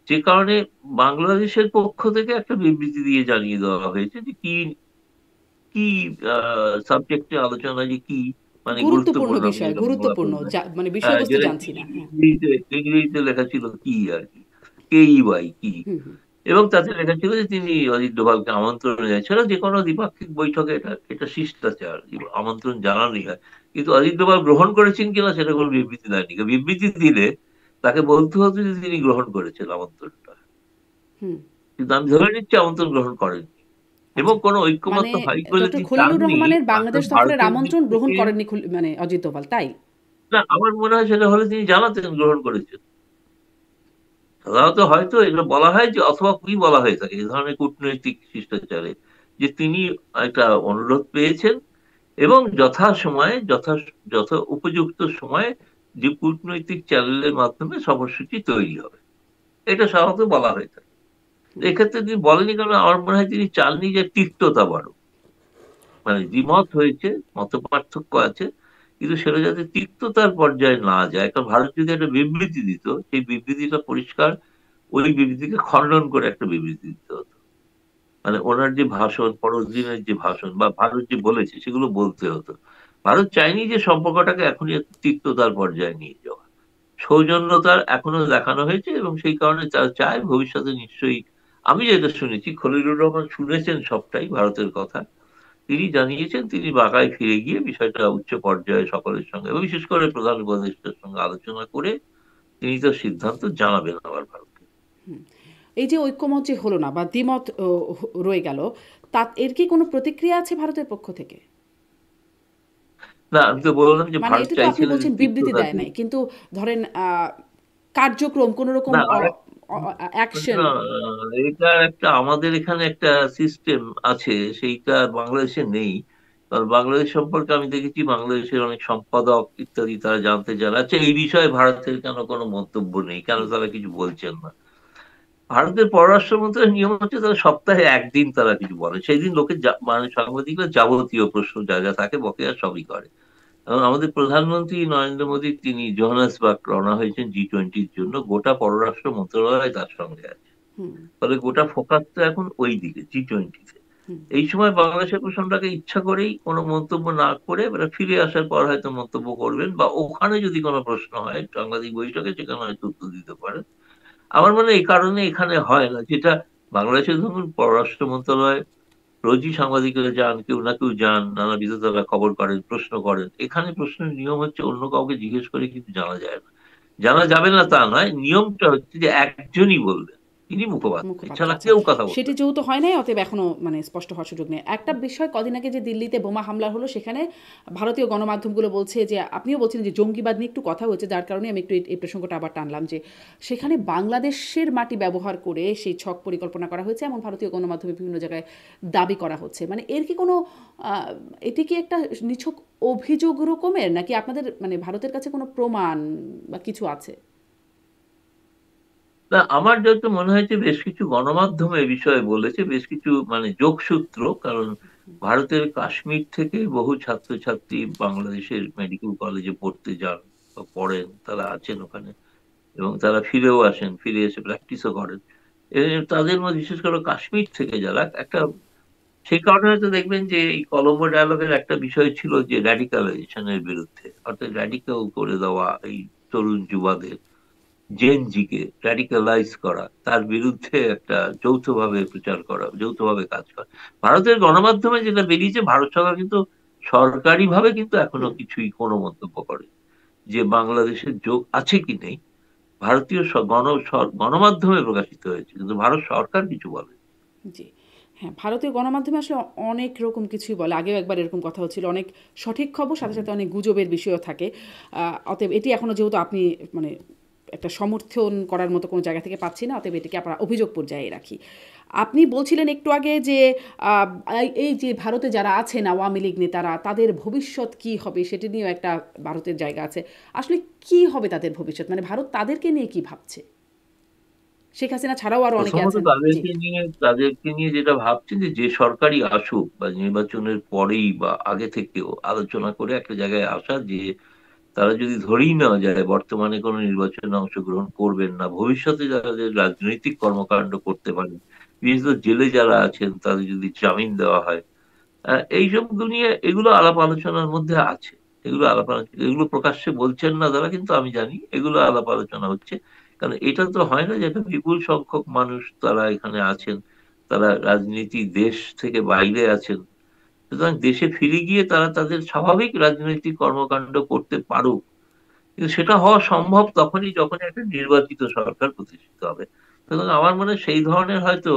যে কারণে বাংলাদেশের পক্ষ থেকে একটা বিবৃতি দিয়ে জানিয়ে দেওয়া হয়েছে যে কি কি সাবজেক্টে আলোচনা, যে কি মানে গুরুত্বপূর্ণ গুরুত্বপূর্ণ, আপনি বিষয়, যেটা বর্ণনা গুরুত্বপূর্ণ করলেন। মানে বিষয়বস্তু যেটা কি জানছি না। হ্যাঁ। ইংরেজিতে লেখা ছিল কি আর কি, KEY কি, হুম, হুম, এবং তাতে লেখা ছিল যে তিনি অজিত ডোভালকে আমন্ত্রণ জানিয়েছেন। যে কোনো দ্বিপাক্ষিক বৈঠকে এটা এটা শিষ্টাচার, আমন্ত্রণ জানানোই হয়। কিন্তু অজিত ডোভাল গ্রহণ করেছেন কিনা সেটা কোনো বিবৃতি দেয়নি। বিবৃতি দিলে তাকে বলতে হতো যে তিনি গ্রহণ করেছেন আমন্ত্রণটা, হুম। কিন্তু আমি ধরে নিচ্ছি আমন্ত্রণ গ্রহণ করেননি। এবং আচ্ছা। কোনো মানে ঐক্যমত্য হয় বলে ডক্টর তিনি খলিলুর চাননি। রহমানের আপনার বাংলাদেশ সফরের ভারতের দিক আমন্ত্রণ গ্রহণ থেকে, করেননি মানে অজিত দোভাল, তাই? না, আমার মনে হয় সেটা হলে তিনি জানাতেন গ্রহণ করেছেন। সাধারণত হয়তো এটা বলা হয় যে, অথবা কি বলা হয়ে থাকে এই ধরনের কূটনৈতিক শিষ্টাচারে, যে তিনি একটা অনুরোধ পেয়েছেন, এবং যথাসময়ে যথা উপযুক্ত সময়ে যে কূটনৈতিক চ্যানেলের মাধ্যমে সফরসূচি তৈরি হবে, এটা সাধারণত বলা হয়ে থাকে। তো এক্ষেত্রে তিনি বলেনি, কারণ আমার মনে হয় তিনি চাননি যে তিক্ততা বাড়ুক। মানে দ্বিমত হয়েছে, মত পার্থক্য আছে, কিন্তু সেটা যাতে তিক্ততার পর্যায়ে না যায়, কারণ ভারত যদি একটা বিবৃতি দিত, সেই বিবৃতিটা পরিষ্কার ওই বিবৃতিকে খণ্ডন করে একটা বিবৃতি দিতে হতো। মানে ওনার যে ভাষণ, পরের দিনের যে ভাষণ বা ভারত যে বলেছে সেগুলো বলতে হতো। ভারত চায়নি যে সম্পর্কটাকে এখনই একটু তিক্ততার পর্যায়ে নিয়ে যাওয়া। সৌজন্যতার এখনো দেখানো হয়েছে এবং সেই কারণে তারা চায় ভবিষ্যতে নিশ্চয়ই। আমি যেটা শুনেছি, খলিলুর রহমান শুনেছেন সবটাই ভারতের কথা। তিনি জানিয়েছেন তিনি বাংলায় ফিরে গিয়ে বিষয়টা উচ্চ পর্যায়ে সকলের সঙ্গে এবং বিশেষ করে প্রধান উপদেষ্টার সঙ্গে আলোচনা করে তিনি তার সিদ্ধান্ত জানাবেন আবার ভারতকে। এই যে ঐক্যমত যে হলো না বা দ্বিমত রয়ে গেল, তা এর কি কোনো প্রতিক্রিয়া আছে ভারতের পক্ষ থেকে? না, আমি তো বললাম যে মানে ভারত এটা তো আপনি চাইছিলেন বলছেন বিবৃতি তিক্ততা দেয় দিয়ে। নাই, কিন্তু ধরেন কার্যক্রম কোনো রকম না, আর অ্যাকশন। না, এটা একটা আমাদের এখানে একটা সিস্টেম আছে, সেইটা বাংলাদেশে নেই। কারণ বাংলাদেশ সম্পর্কে আমি দেখেছি বাংলাদেশের অনেক সম্পাদক ইত্যাদি তারা জানতে চান, আচ্ছা এই বিষয়ে ভারতের কেন কোনো মন্তব্য নেই, কেন তারা কিছু বলছেন না। ভারতের পররাষ্ট্র মন্ত্রীর নিয়ম হচ্ছে তারা সপ্তাহে একদিন তারা কিছু বলে, সেই দিন লোকে মানে সাংবাদিকরা যাবতীয় প্রশ্ন যা যা থাকে বকেয়া সবই করে। এবং আমাদের প্রধানমন্ত্রী নরেন্দ্র মোদী তিনি জোহান্সবার্গ রওনা হয়েছেন G20-র জন্য, গোটা পররাষ্ট্র মন্ত্রণালয় তার সঙ্গে আছে। হুম, ফলে গোটা ফোকাসটা এখন ওই দিকে, G20-তে। হুম, এই সময় বাংলাদেশের প্রসঙ্গটাকে ইচ্ছা করেই কোনো মন্তব্য না করে এরা ফিরে আসার পর হয়তো মন্তব্য করবেন, বা ওখানে যদি কোনো প্রশ্ন হয় সাংবাদিক বৈঠকে সেখানে হয়তো উত্তর দিতে পারেন। আমার মনে হয় এই কারণে এখানে হয় না, যেটা বাংলাদেশের ধরুন পররাষ্ট্র মন্ত্রণালয় রোজই সাংবাদিকরা যান, কেউ না কেউ যান, নানা বিধতারা খবর করেন, প্রশ্ন করেন। এখানে প্রশ্নের নিয়ম হচ্ছে অন্য কাউকে জিজ্ঞেস করে কিন্তু জানা যায় না। জানা যাবে না তা নয়, নিয়মটা হচ্ছে যে একজনই বলবেন, তিনি মুখপাত্র, মুখপাত্র, এছাড়া আচ্ছা। কেউ কথা বলবে সেটি না। যেহেতু হয় নাই, অতএব এখনো মানে স্পষ্ট হওয়ার সুযোগ নেই। একটা বিষয়, কদিন আগে যে দিল্লিতে বোমা হামলা হলো, সেখানে ভারতীয় গণমাধ্যমগুলো বলছে যে, আপনিও বলছেন যে জঙ্গিবাদ নিয়ে একটু কথা হয়েছে, যার কারণে আমি একটু এই প্রসঙ্গটা আবার টানলাম, যে সেখানে বাংলাদেশের মাটি ব্যবহার করে সেই ছক পরিকল্পনা করা হয়েছে, এমন ভারতীয় গণমাধ্যমে বিভিন্ন জায়গায় দাবি করা হচ্ছে। মানে এর কি কোনো এটি কি একটা নিছক অভিযোগ রকমের, নাকি আপনাদের মানে ভারতের কাছে কোনো প্রমাণ বা কিছু আছে? না, আমার যত মনে হয়েছে বেশ কিছু গণমাধ্যম এ বিষয়ে বলেছে, বেশ কিছু মানে যোগসূত্র। কারণ ভারতের কাশ্মীর থেকে বহু ছাত্রছাত্রী বাংলাদেশের মেডিকেল কলেজে পড়তে যান বা পড়েন, তারা আছেন ওখানে এবং তারা ফিরেও আসেন, ফিরে এসে প্র্যাকটিসও করেন। তাদের মধ্যে বিশেষ করে কাশ্মীর থেকে যারা একটা, সেই কারণে হয়তো দেখবেন যে এই কলম্বো ডায়ালগের একটা বিষয় ছিল যে র্যাডিকালাইজেশনের বিরুদ্ধে, অর্থাৎ র্যাডিক্যাল করে দেওয়া এই তরুণ যুবাদের, জেনজিকে র্যাডিক্যালাইজ করা, তার বিরুদ্ধে একটা যৌথভাবে প্রচার করা, যৌথভাবে কাজ করা। ভারতের গণমাধ্যমে যেটা বেরিয়েছে, ভারত সরকার কিন্তু সরকারি ভাবে কিন্তু এখনো হুম, কিছুই কোনো মন্তব্য করে যে বাংলাদেশের যোগ আছে কি নেই। ভারতীয় গণমাধ্যমে প্রকাশিত হয়েছে, কিন্তু ভারত সরকার কিছু বলে। জি। হ্যাঁ, ভারতীয় গণমাধ্যমে আসলে অনেক রকম কিছুই বলে। আগেও একবার এরকম কথা হচ্ছিল। অনেক সঠিক খবর, সাথে, সাথে অনেক গুজবের বিষয়ও থাকে। অতএব এটি এখনো যেহেতু আপনি মানে একটা সমর্থন করার মতো কোনো জায়গা থেকে পাচ্ছি না, অতএব এটিকে আমরা অভিযোগ পর্যায়ে রাখি। আপনি বলছিলেন একটু আগে যে আ এই যে ভারতে যারা আছেন আওয়ামী লীগ নেতারা, তাদের ভবিষ্যৎ কি হবে সেটি নিয়েও একটা ভারতের জায়গা আছে। আসলে কি হবে তাদের ভবিষ্যৎ? মানে ভারত তাদেরকে নিয়ে কি ভাবছে? শেখ হাসিনা ছাড়াও আরো অনেকে প্রথমত আছেন। জি। তাদেরকে নিয়ে যেটা ভাবছেন যে যে সরকারই আসুক বা নির্বাচনের পরেই বা আগে থেকেও আলোচনা করে একটা জায়গায় আসা, যে তারা যদি ধরেই নেওয়া যায় বর্তমানে কোনো নির্বাচনে অংশগ্রহণ করবেন না, ভবিষ্যতে যাদের রাজনৈতিক কর্মকাণ্ড করতে পারেন, বিশেষত জেলে যারা আছেন তাদের যদি জামিন দেওয়া হয়, এইসব দুনিয়া এগুলো আলাপ আলোচনার মধ্যে আছে। এগুলো আলাপ আলোচনা, এগুলো প্রকাশ্যে বলছেন না তারা, কিন্তু আমি জানি এগুলো আলাপ আলোচনা হচ্ছে। কারণ এটা তো হয় না যে একটা বিপুল সংখ্যক মানুষ তারা এখানে আছেন, তারা রাজনীতি দেশ থেকে বাইরে আছেন। সুতরাং দেশে ফিরে গিয়ে তারা তাদের স্বাভাবিক রাজনৈতিক কর্মকাণ্ড করতে পারুক, কিন্তু সেটা হওয়া সম্ভব তখনই যখন একটা নির্বাচিত সরকার প্রতিষ্ঠিত হবে। সুতরাং আমার মনে হয় সেই ধরনের হয়তো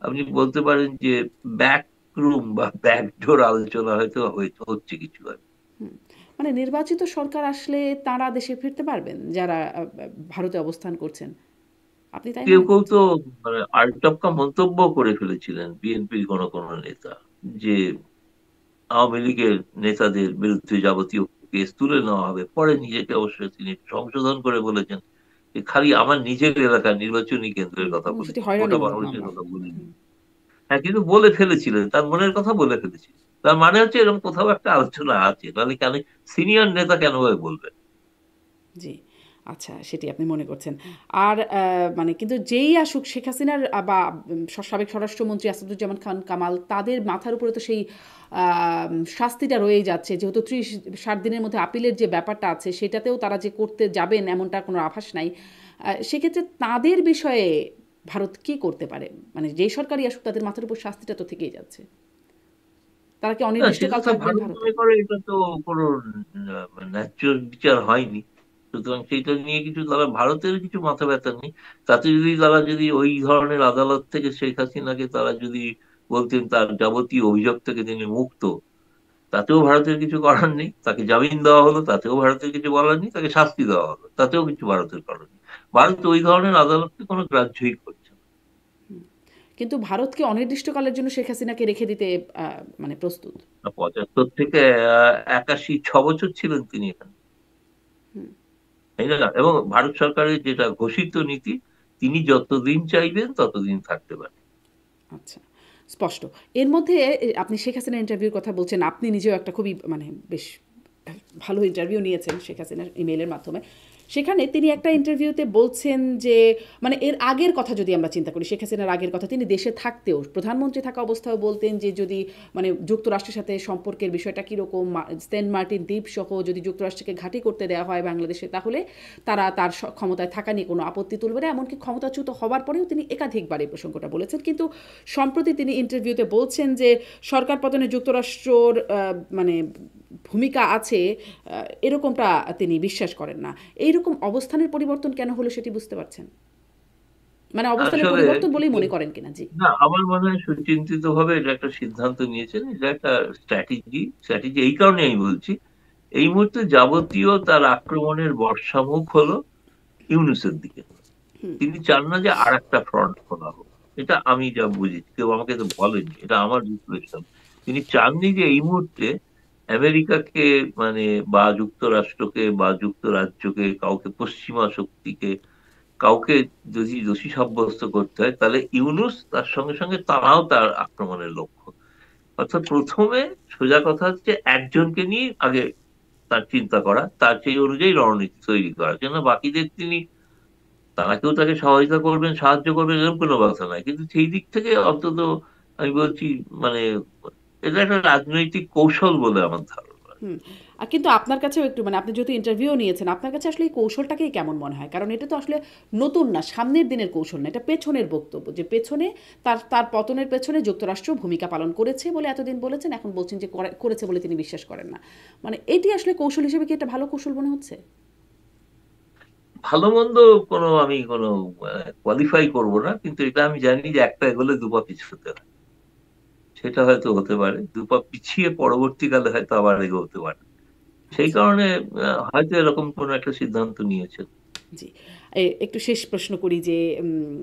আপনি বলতে পারেন যে ব্যাক রুম বা ব্যাকডোর আলোচনা হয়তো হচ্ছে কিছু আর। হুম। মানে নির্বাচিত সরকার আসলে তাঁরা দেশে ফিরতে পারবেন, যারা ভারতে অবস্থান করছেন। আপনি তাই কেউ মনে কেউ তো করছেন? মানে আলটপকা মন্তব্য করে ফেলেছিলেন বিএনপির কোনো কোনো নেতা, যে আওয়ামী লীগের নেতাদের বিরুদ্ধে যাবতীয় কেস তুলে নেওয়া হবে। পরে নিজেকে অবশ্যই তিনি সংশোধন করে বলেছেন যে খালি আমার নিজের এলাকার নির্বাচনী কেন্দ্রের হুম, কথা এবং সেটি বলেছি, গোটা হয়রানিমূলক বাংলাদেশের মামলা। কথা বলিনি। হুম, হ্যাঁ, কিন্তু বলে ফেলেছিলেন, তার মনের কথা বলে ফেলেছিলেন। তার মানে হচ্ছে এরকম কোথাও একটা আলোচনা আছে, নাহলে কেন সিনিয়র নেতা কেন ভাবে বলবেন? জি। আচ্ছা, সেটি আপনি মনে করছেন। আর মানে কিন্তু যেই আসুক শেখ হাসিনার বা সাবেক স্বরাষ্ট্রমন্ত্রী আসাদুজ্জামান খান কামাল তাদের মাথার উপরে তো সেই শাস্তিটা রয়েই যাচ্ছে। যেহেতু ৩০-৬০ দিনের মধ্যে আপিলের যে ব্যাপারটা আছে সেটাতেও তারা যে করতে যাবেন এমনটা কোনো আভাস নাই। সেক্ষেত্রে তাদের বিষয়ে ভারত কি করতে পারে? মানে যেই সরকারই আসুক তাদের মাথার উপর শাস্তিটা তো থেকেই যাচ্ছে। তারা কি না, সেটা অনির্দিষ্টকাল তো থাকবেন ভারত ভারতে? মনে করে এটা তো কোনো ন্যায্য বিচার হয়নি। সুতরাং সেইটা নিয়ে কিছু তারা, ভারতের কিছু মাথা ব্যথা নেই। তাতে যদি তারা যদি ওই ধরনের আদালত থেকে শেখ হাসিনাকে তারা যদি বলতেন তার যাবতীয় অভিযোগ থেকে তিনি মুক্ত, তাতেও ভারতের কিছু করার নেই। তাকে জামিন দেওয়া হলো, তাতেও ভারতের কিছু বলার নেই। তাকে শাস্তি দেওয়া হলো, তাতেও কিছু ভারতের করার নেই। ভারত ওই ধরনের আদালতকে কোনো গ্রাহ্যই করছে না। কিন্তু ভারত কি অনির্দিষ্টকালের জন্য শেখ হাসিনাকে রেখে দিতে মানে প্রস্তুত? 75 থেকে 81, 6 বছর ছিলেন তিনি এখানে, হুম, তাই না? এবং ভারত সরকারের যেটা ঘোষিত নীতি, তিনি যতদিন চাইবেন ততদিন থাকতে পারেন। আচ্ছা, স্পষ্ট। এর মধ্যে আপনি শেখ হাসিনার ইন্টারভিউর কথা বলছেন। আপনি নিজেও একটা খুবই মানে বেশ ভালো ইন্টারভিউ নিয়েছেন শেখ হাসিনার ইমেইলের মাধ্যমে। সেখানে তিনি একটা ইন্টারভিউতে বলছেন যে মানে এর আগের কথা যদি আমরা চিন্তা করি, শেখ হাসিনার আগের কথা তিনি দেশে থাকতেও প্রধানমন্ত্রী থাকা অবস্থায়ও বলতেন যে যদি মানে যুক্তরাষ্ট্রের সাথে সম্পর্কের বিষয়টা কীরকম, সেন্ট মার্টিন দ্বীপ সহ যদি যুক্তরাষ্ট্রকে ঘাঁটি করতে দেওয়া হয় বাংলাদেশে তাহলে তারা তার ক্ষমতায় থাকা নিয়ে কোনো আপত্তি তুলবে না। এমনকি ক্ষমতাচ্যুত হবার পরেও তিনি একাধিকবার এই প্রসঙ্গটা বলেছেন। কিন্তু সম্প্রতি তিনি ইন্টারভিউতে বলছেন যে সরকার পতনে যুক্তরাষ্ট্রর মানে ভূমিকা আছে এরকমটা তিনি বিশ্বাস করেন না। এইরকম অবস্থানের পরিবর্তন কেন হলো সেটি বুঝতে পারছেন? মানে অবস্থানের আসলে পরিবর্তন বলেই কিছু, মনে করেন কিনা? জি। না, আমার মনে হয় সুচিন্তিত ভাবে এটা একটা সিদ্ধান্ত নিয়েছেন। এটা একটা স্ট্র্যাটেজি। স্ট্র্যাটেজি এই কারণে আমি বলছি, এই মুহূর্তে যাবতীয় তার আক্রমণের বর্ষামুখ হলো ইউনূসের দিকে। তিনি চান না যে আর একটা ফ্রন্ট খোলা হোক। এটা আমি যা বুঝি, কেউ আমাকে তো বলেনি, এটা আমার বিশ্লেষণ। তিনি চাননি যে এই মুহূর্তে আমেরিকাকে, মানে বা যুক্তরাষ্ট্রকে বা যুক্তরাজ্যকে, কাউকে পশ্চিমা শক্তিকে, কাউকে যদি দোষী সাব্যস্ত করতে হয় তাহলে ইউনূস তার সঙ্গে সঙ্গে তারাও তার আক্রমণের লক্ষ্য। অর্থাৎ প্রথমে সোজা কথা হচ্ছে একজনকে নিয়ে আগে তার চিন্তা করা, তার সেই অনুযায়ী রণনীতি তৈরি করা, কেন বাকিদের তিনি, তারা কেউ তাকে সহায়তা করবেন, সাহায্য করবেন, এরকম কোনো কথা নাই। কিন্তু সেই দিক থেকে অন্তত আমি বলছি, মানে এটা একটা রাজনৈতিক কৌশল বলে আমার ধারণা। হুম। কিন্তু আপনার কাছেও একটু মানে আপনি যেহেতু ইন্টারভিউ নিয়েছেন, আপনার কাছে আসলে এই কৌশলটাকেই কেমন মনে হয়? কারণ এটা তো আসলে নতুন না, সামনের দিনের কৌশল না। এটা পেছনের বক্তব্য যে পেছনে তার তার পতনের পেছনে যুক্তরাষ্ট্র ভূমিকা পালন করেছে বলে এতদিন বলেছেন, এখন বলছেন যে করেছে বলে তিনি বিশ্বাস করেন না। মানে এটি আসলে কৌশল হিসেবে কি এটা ভালো কৌশল মনে হচ্ছে? ভালো মন্দ কোনো, আমি কোনো কোয়ালিফাই করব না, কিন্তু এটা আমি জানি যে একটা এগোলে দুপা পিছুতে হয়। সেটা হয়তো হতে পারে, দুপা পিছিয়ে পরবর্তীকালে হয়তো আবার এগোতে পারে। সেই আচ্ছা। কারণে হয়তো এরকম কোনো একটা সিদ্ধান্ত নিয়েছে। জি। একটু শেষ প্রশ্ন করি যে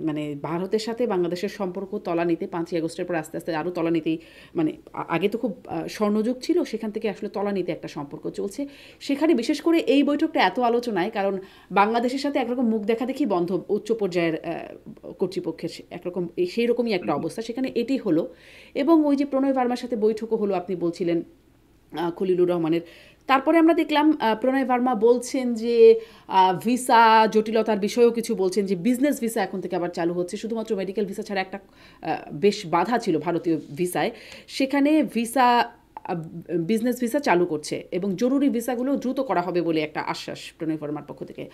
মানে ভারতের সাথে বাংলাদেশের সম্পর্ক তলানিতে ৫ই আগস্টের পর আস্তে, আস্তে আরো তলানিতেই মানে আগে তো খুব স্বর্ণযুগ ছিল, সেখান থেকে আসলে তলানিতে একটা সম্পর্ক চলছে। সেখানে বিশেষ করে এই বৈঠকটা এত আলোচনায় কারণ বাংলাদেশের সাথে একরকম মুখ দেখাদেখি বন্ধ উচ্চ পর্যায়ের কর্তৃপক্ষের একরকম সেইরকমই একটা অবস্থা। সেখানে এটি হলো এবং ওই যে প্রণয় ভার্মার সাথে বৈঠকও হলো আপনি বলছিলেন খলিলুর রহমানের। তারপরে আমরা দেখলাম প্রণয় ভার্মা বলছেন যে ভিসা জটিলতার বিষয়েও কিছু বলছেন যে বিজনেস ভিসা এখন থেকে আবার চালু হচ্ছে। শুধুমাত্র মেডিকেল ভিসা ছাড়া একটা বেশ বাধা ছিল ভারতীয় ভিসায়। সেখানে ভিসা বিজনেস ভিসা চালু করছে এবং জরুরি ভিসাগুলো দ্রুত করা হবে বলে একটা আশ্বাস প্রণয় ভার্মার পক্ষ থেকে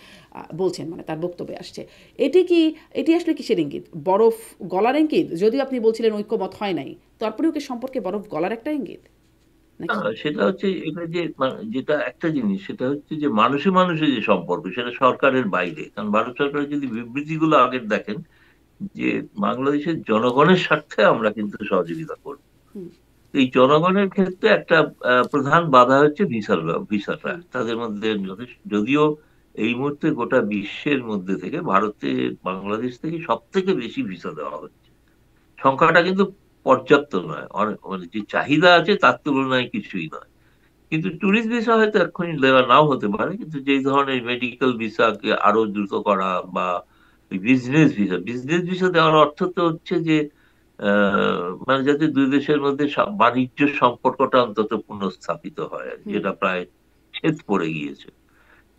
বলছেন, মানে তার বক্তব্যে আসছে। এটি কি, এটি আসলে কিসের ইঙ্গিত? বরফ গলার ইঙ্গিত? যদিও আপনি বলছিলেন ঐক্যমত হয় নাই, তারপরেও কি সম্পর্কে বরফ গলার একটা ইঙ্গিত নাকি? সেটা হচ্ছে, এটা যে যেটা একটা জিনিস, সেটা হচ্ছে যে মানুষে মানুষে যে সম্পর্ক, সেটা সরকারের বাইরে। কারণ ভারত সরকারের যদি বিবৃতিগুলো আগের দেখেন, যে বাংলাদেশের জনগণের স্বার্থে আমরা কিন্তু সহযোগিতা করব, হুম, এই জনগণের ক্ষেত্রে একটা প্রধান বাধা হচ্ছে ভিসাটা হুম, তাদের মধ্যে যদিও এই মুহূর্তে গোটা বিশ্বের মধ্যে থেকে ভারতে, বাংলাদেশ থেকে সব থেকে বেশি ভিসা দেওয়া হচ্ছে। সংখ্যাটা কিন্তু পর্যাপ্ত নয়, মানে যে চাহিদা আছে তার তুলনায় কিছুই নয়। কিন্তু ট্যুরিস্ট ভিসা হয়তো এক্ষুনি দেওয়া নাও হতে পারে, কিন্তু যেই ধরনের মেডিকেল ভিসাকে আরো দ্রুত করা, বা বিজনেস ভিসা দেওয়ার অর্থ তো হচ্ছে যে মানে যাতে দুই দেশের মধ্যে বাণিজ্য সম্পর্কটা অন্তত পুনঃস্থাপিত হয়, হুম। যেটা প্রায় ছেদ পড়ে গিয়েছে।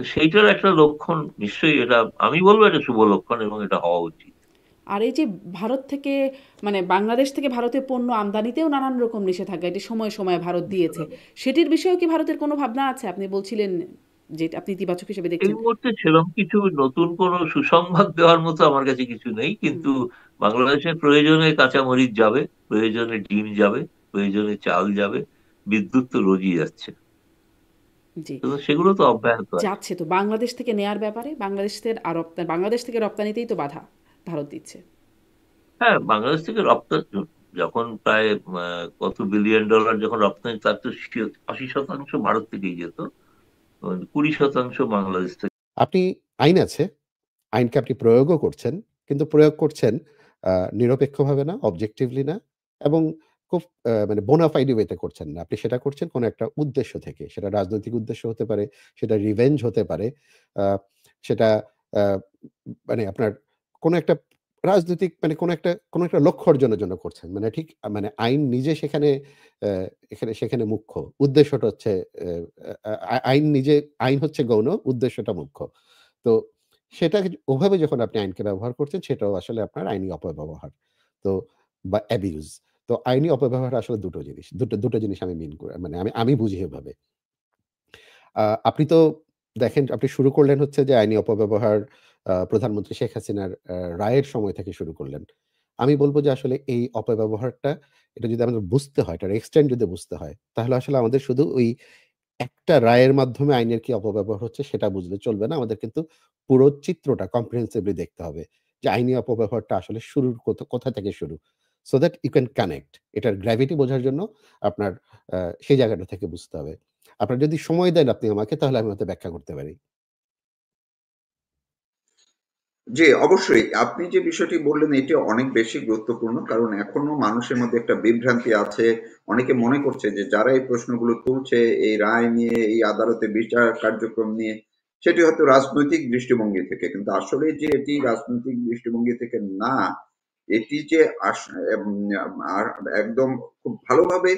তো সেইটার একটা লক্ষণ নিশ্চয়ই, এটা আমি বলবো এটা শুভ লক্ষণ এবং এটা হওয়া উচিত। আর এই যে ভারত থেকে মানে বাংলাদেশ থেকে ভারতে পণ্য আমদানিতেও নানান রকম নিষেধাজ্ঞা এটি সময়ে সময়ে ভারত দিয়েছে, সেটির বিষয়েও কি ভারতের কোনো ভাবনা আছে? আপনি বলছিলেন যে আপনি ইতিবাচক হিসেবে এই দেখছেন। মুহূর্তে সেরকম কিছু নতুন কোনো সুসংবাদ দেওয়ার মতো আমার কাছে কিছু নেই, হুম। কিন্তু বাংলাদেশের প্রয়োজনে কাঁচামরিচ যাবে, প্রয়োজনে ডিম যাবে, প্রয়োজনে চাল যাবে, বিদ্যুৎ তো রোজই যাচ্ছে। জি। তো সেগুলো তো অব্যাহত আছে। যাচ্ছে তো বাংলাদেশ থেকে নেয়ার ব্যাপারে বাংলাদেশের আর বাংলাদেশ থেকে রপ্তানিতেই তো বাধা ভারত দিচ্ছে। হ্যাঁ, বাংলাদেশ থেকে রপ্তানি যখন প্রায় কত বিলিয়ন ডলার যখন রপ্তানি, তার তো 80% ভারত থেকেই যেত, 20% বাংলাদেশ থেকে। আপনি আইন আছে, আইনকে আপনি প্রয়োগও করছেন। কিন্তু প্রয়োগ করছেন নিরপেক্ষভাবে না, অবজেক্টিভলি না এবং খুব মানে bona fide ওয়েতে করছেন না। আপনি সেটা করছেন কোনো একটা উদ্দেশ্য থেকে। সেটা রাজনৈতিক উদ্দেশ্য হতে পারে, সেটা রিভেঞ্জ হতে পারে। আ সেটা আ মানে আপনার কোনো একটা রাজনৈতিক মানে কোনো একটা লক্ষ্য অর্জনের জন্য করছেন। মানে ঠিক মানে আইন নিজে সেখানে সেখানে মুখ্য। উদ্দেশ্যটা হচ্ছে আইন নিজে আইন হচ্ছে গৌণ, উদ্দেশ্যটা মুখ্য। তো সেটাকে ওভাবে যখন আপনি আইনকে ব্যবহার করছেন সেটাও আসলে আপনার আইনি অপব্যবহার। তো বা অ্যাবিউজ। তো আইনি অপব্যবহার আসলে ২ টো জিনিস। ২ টো জিনিস আমি মিন করে মানে আমি বুঝি এভাবে। আপনি তো দেখেন আপনি শুরু করলেন হচ্ছে যে আইনি অপব্যবহার প্রধানমন্ত্রী শেখ হাসিনার রায়ের সময় থেকে শুরু করলেন। আমি বলব যে আসলে এই অপব্যবহারটা এটা যদি আমাদের বুঝতে হয়, এটার এক্সটেন্ট যদি বুঝতে হয়, তাহলে আসলে আমাদের শুধু ওই একটা রায়ের মাধ্যমে আইনের কি অপব্যবহার হচ্ছে সেটা বুঝলে চলবে না। আমাদের কিন্তু পুরো চিত্রটা comprehensively দেখতে হবে। যে আইনি অপব্যবহারটা আসলে শুরুর কোথা থেকে শুরু। So that you can connect এটার গ্র্যাভিটি বোঝার জন্য আপনার আ সেই জায়গাটা থেকে বুঝতে হবে। আপনার যদি সময় দেন আপনি আমাকে তাহলে আমি হয়তো ব্যাখ্যা করতে পারি। জি, অবশ্যই। আপনি যে বিষয়টি বললেন এটি অনেক বেশি গুরুত্বপূর্ণ। কারণ এখনো মানুষের মধ্যে একটা বিভ্রান্তি আছে। অনেকে মনে করছে যে যারা এই প্রশ্নগুলো তুলছে, এই রায় নিয়ে, এই আদালতে বিচার কার্যক্রম নিয়ে, সেটি হয়তো রাজনৈতিক দৃষ্টিভঙ্গি থেকে। কিন্তু আসলে যে এটি রাজনৈতিক দৃষ্টিভঙ্গি থেকে না, এটি যে এম আর একদম খুব ভালোভাবে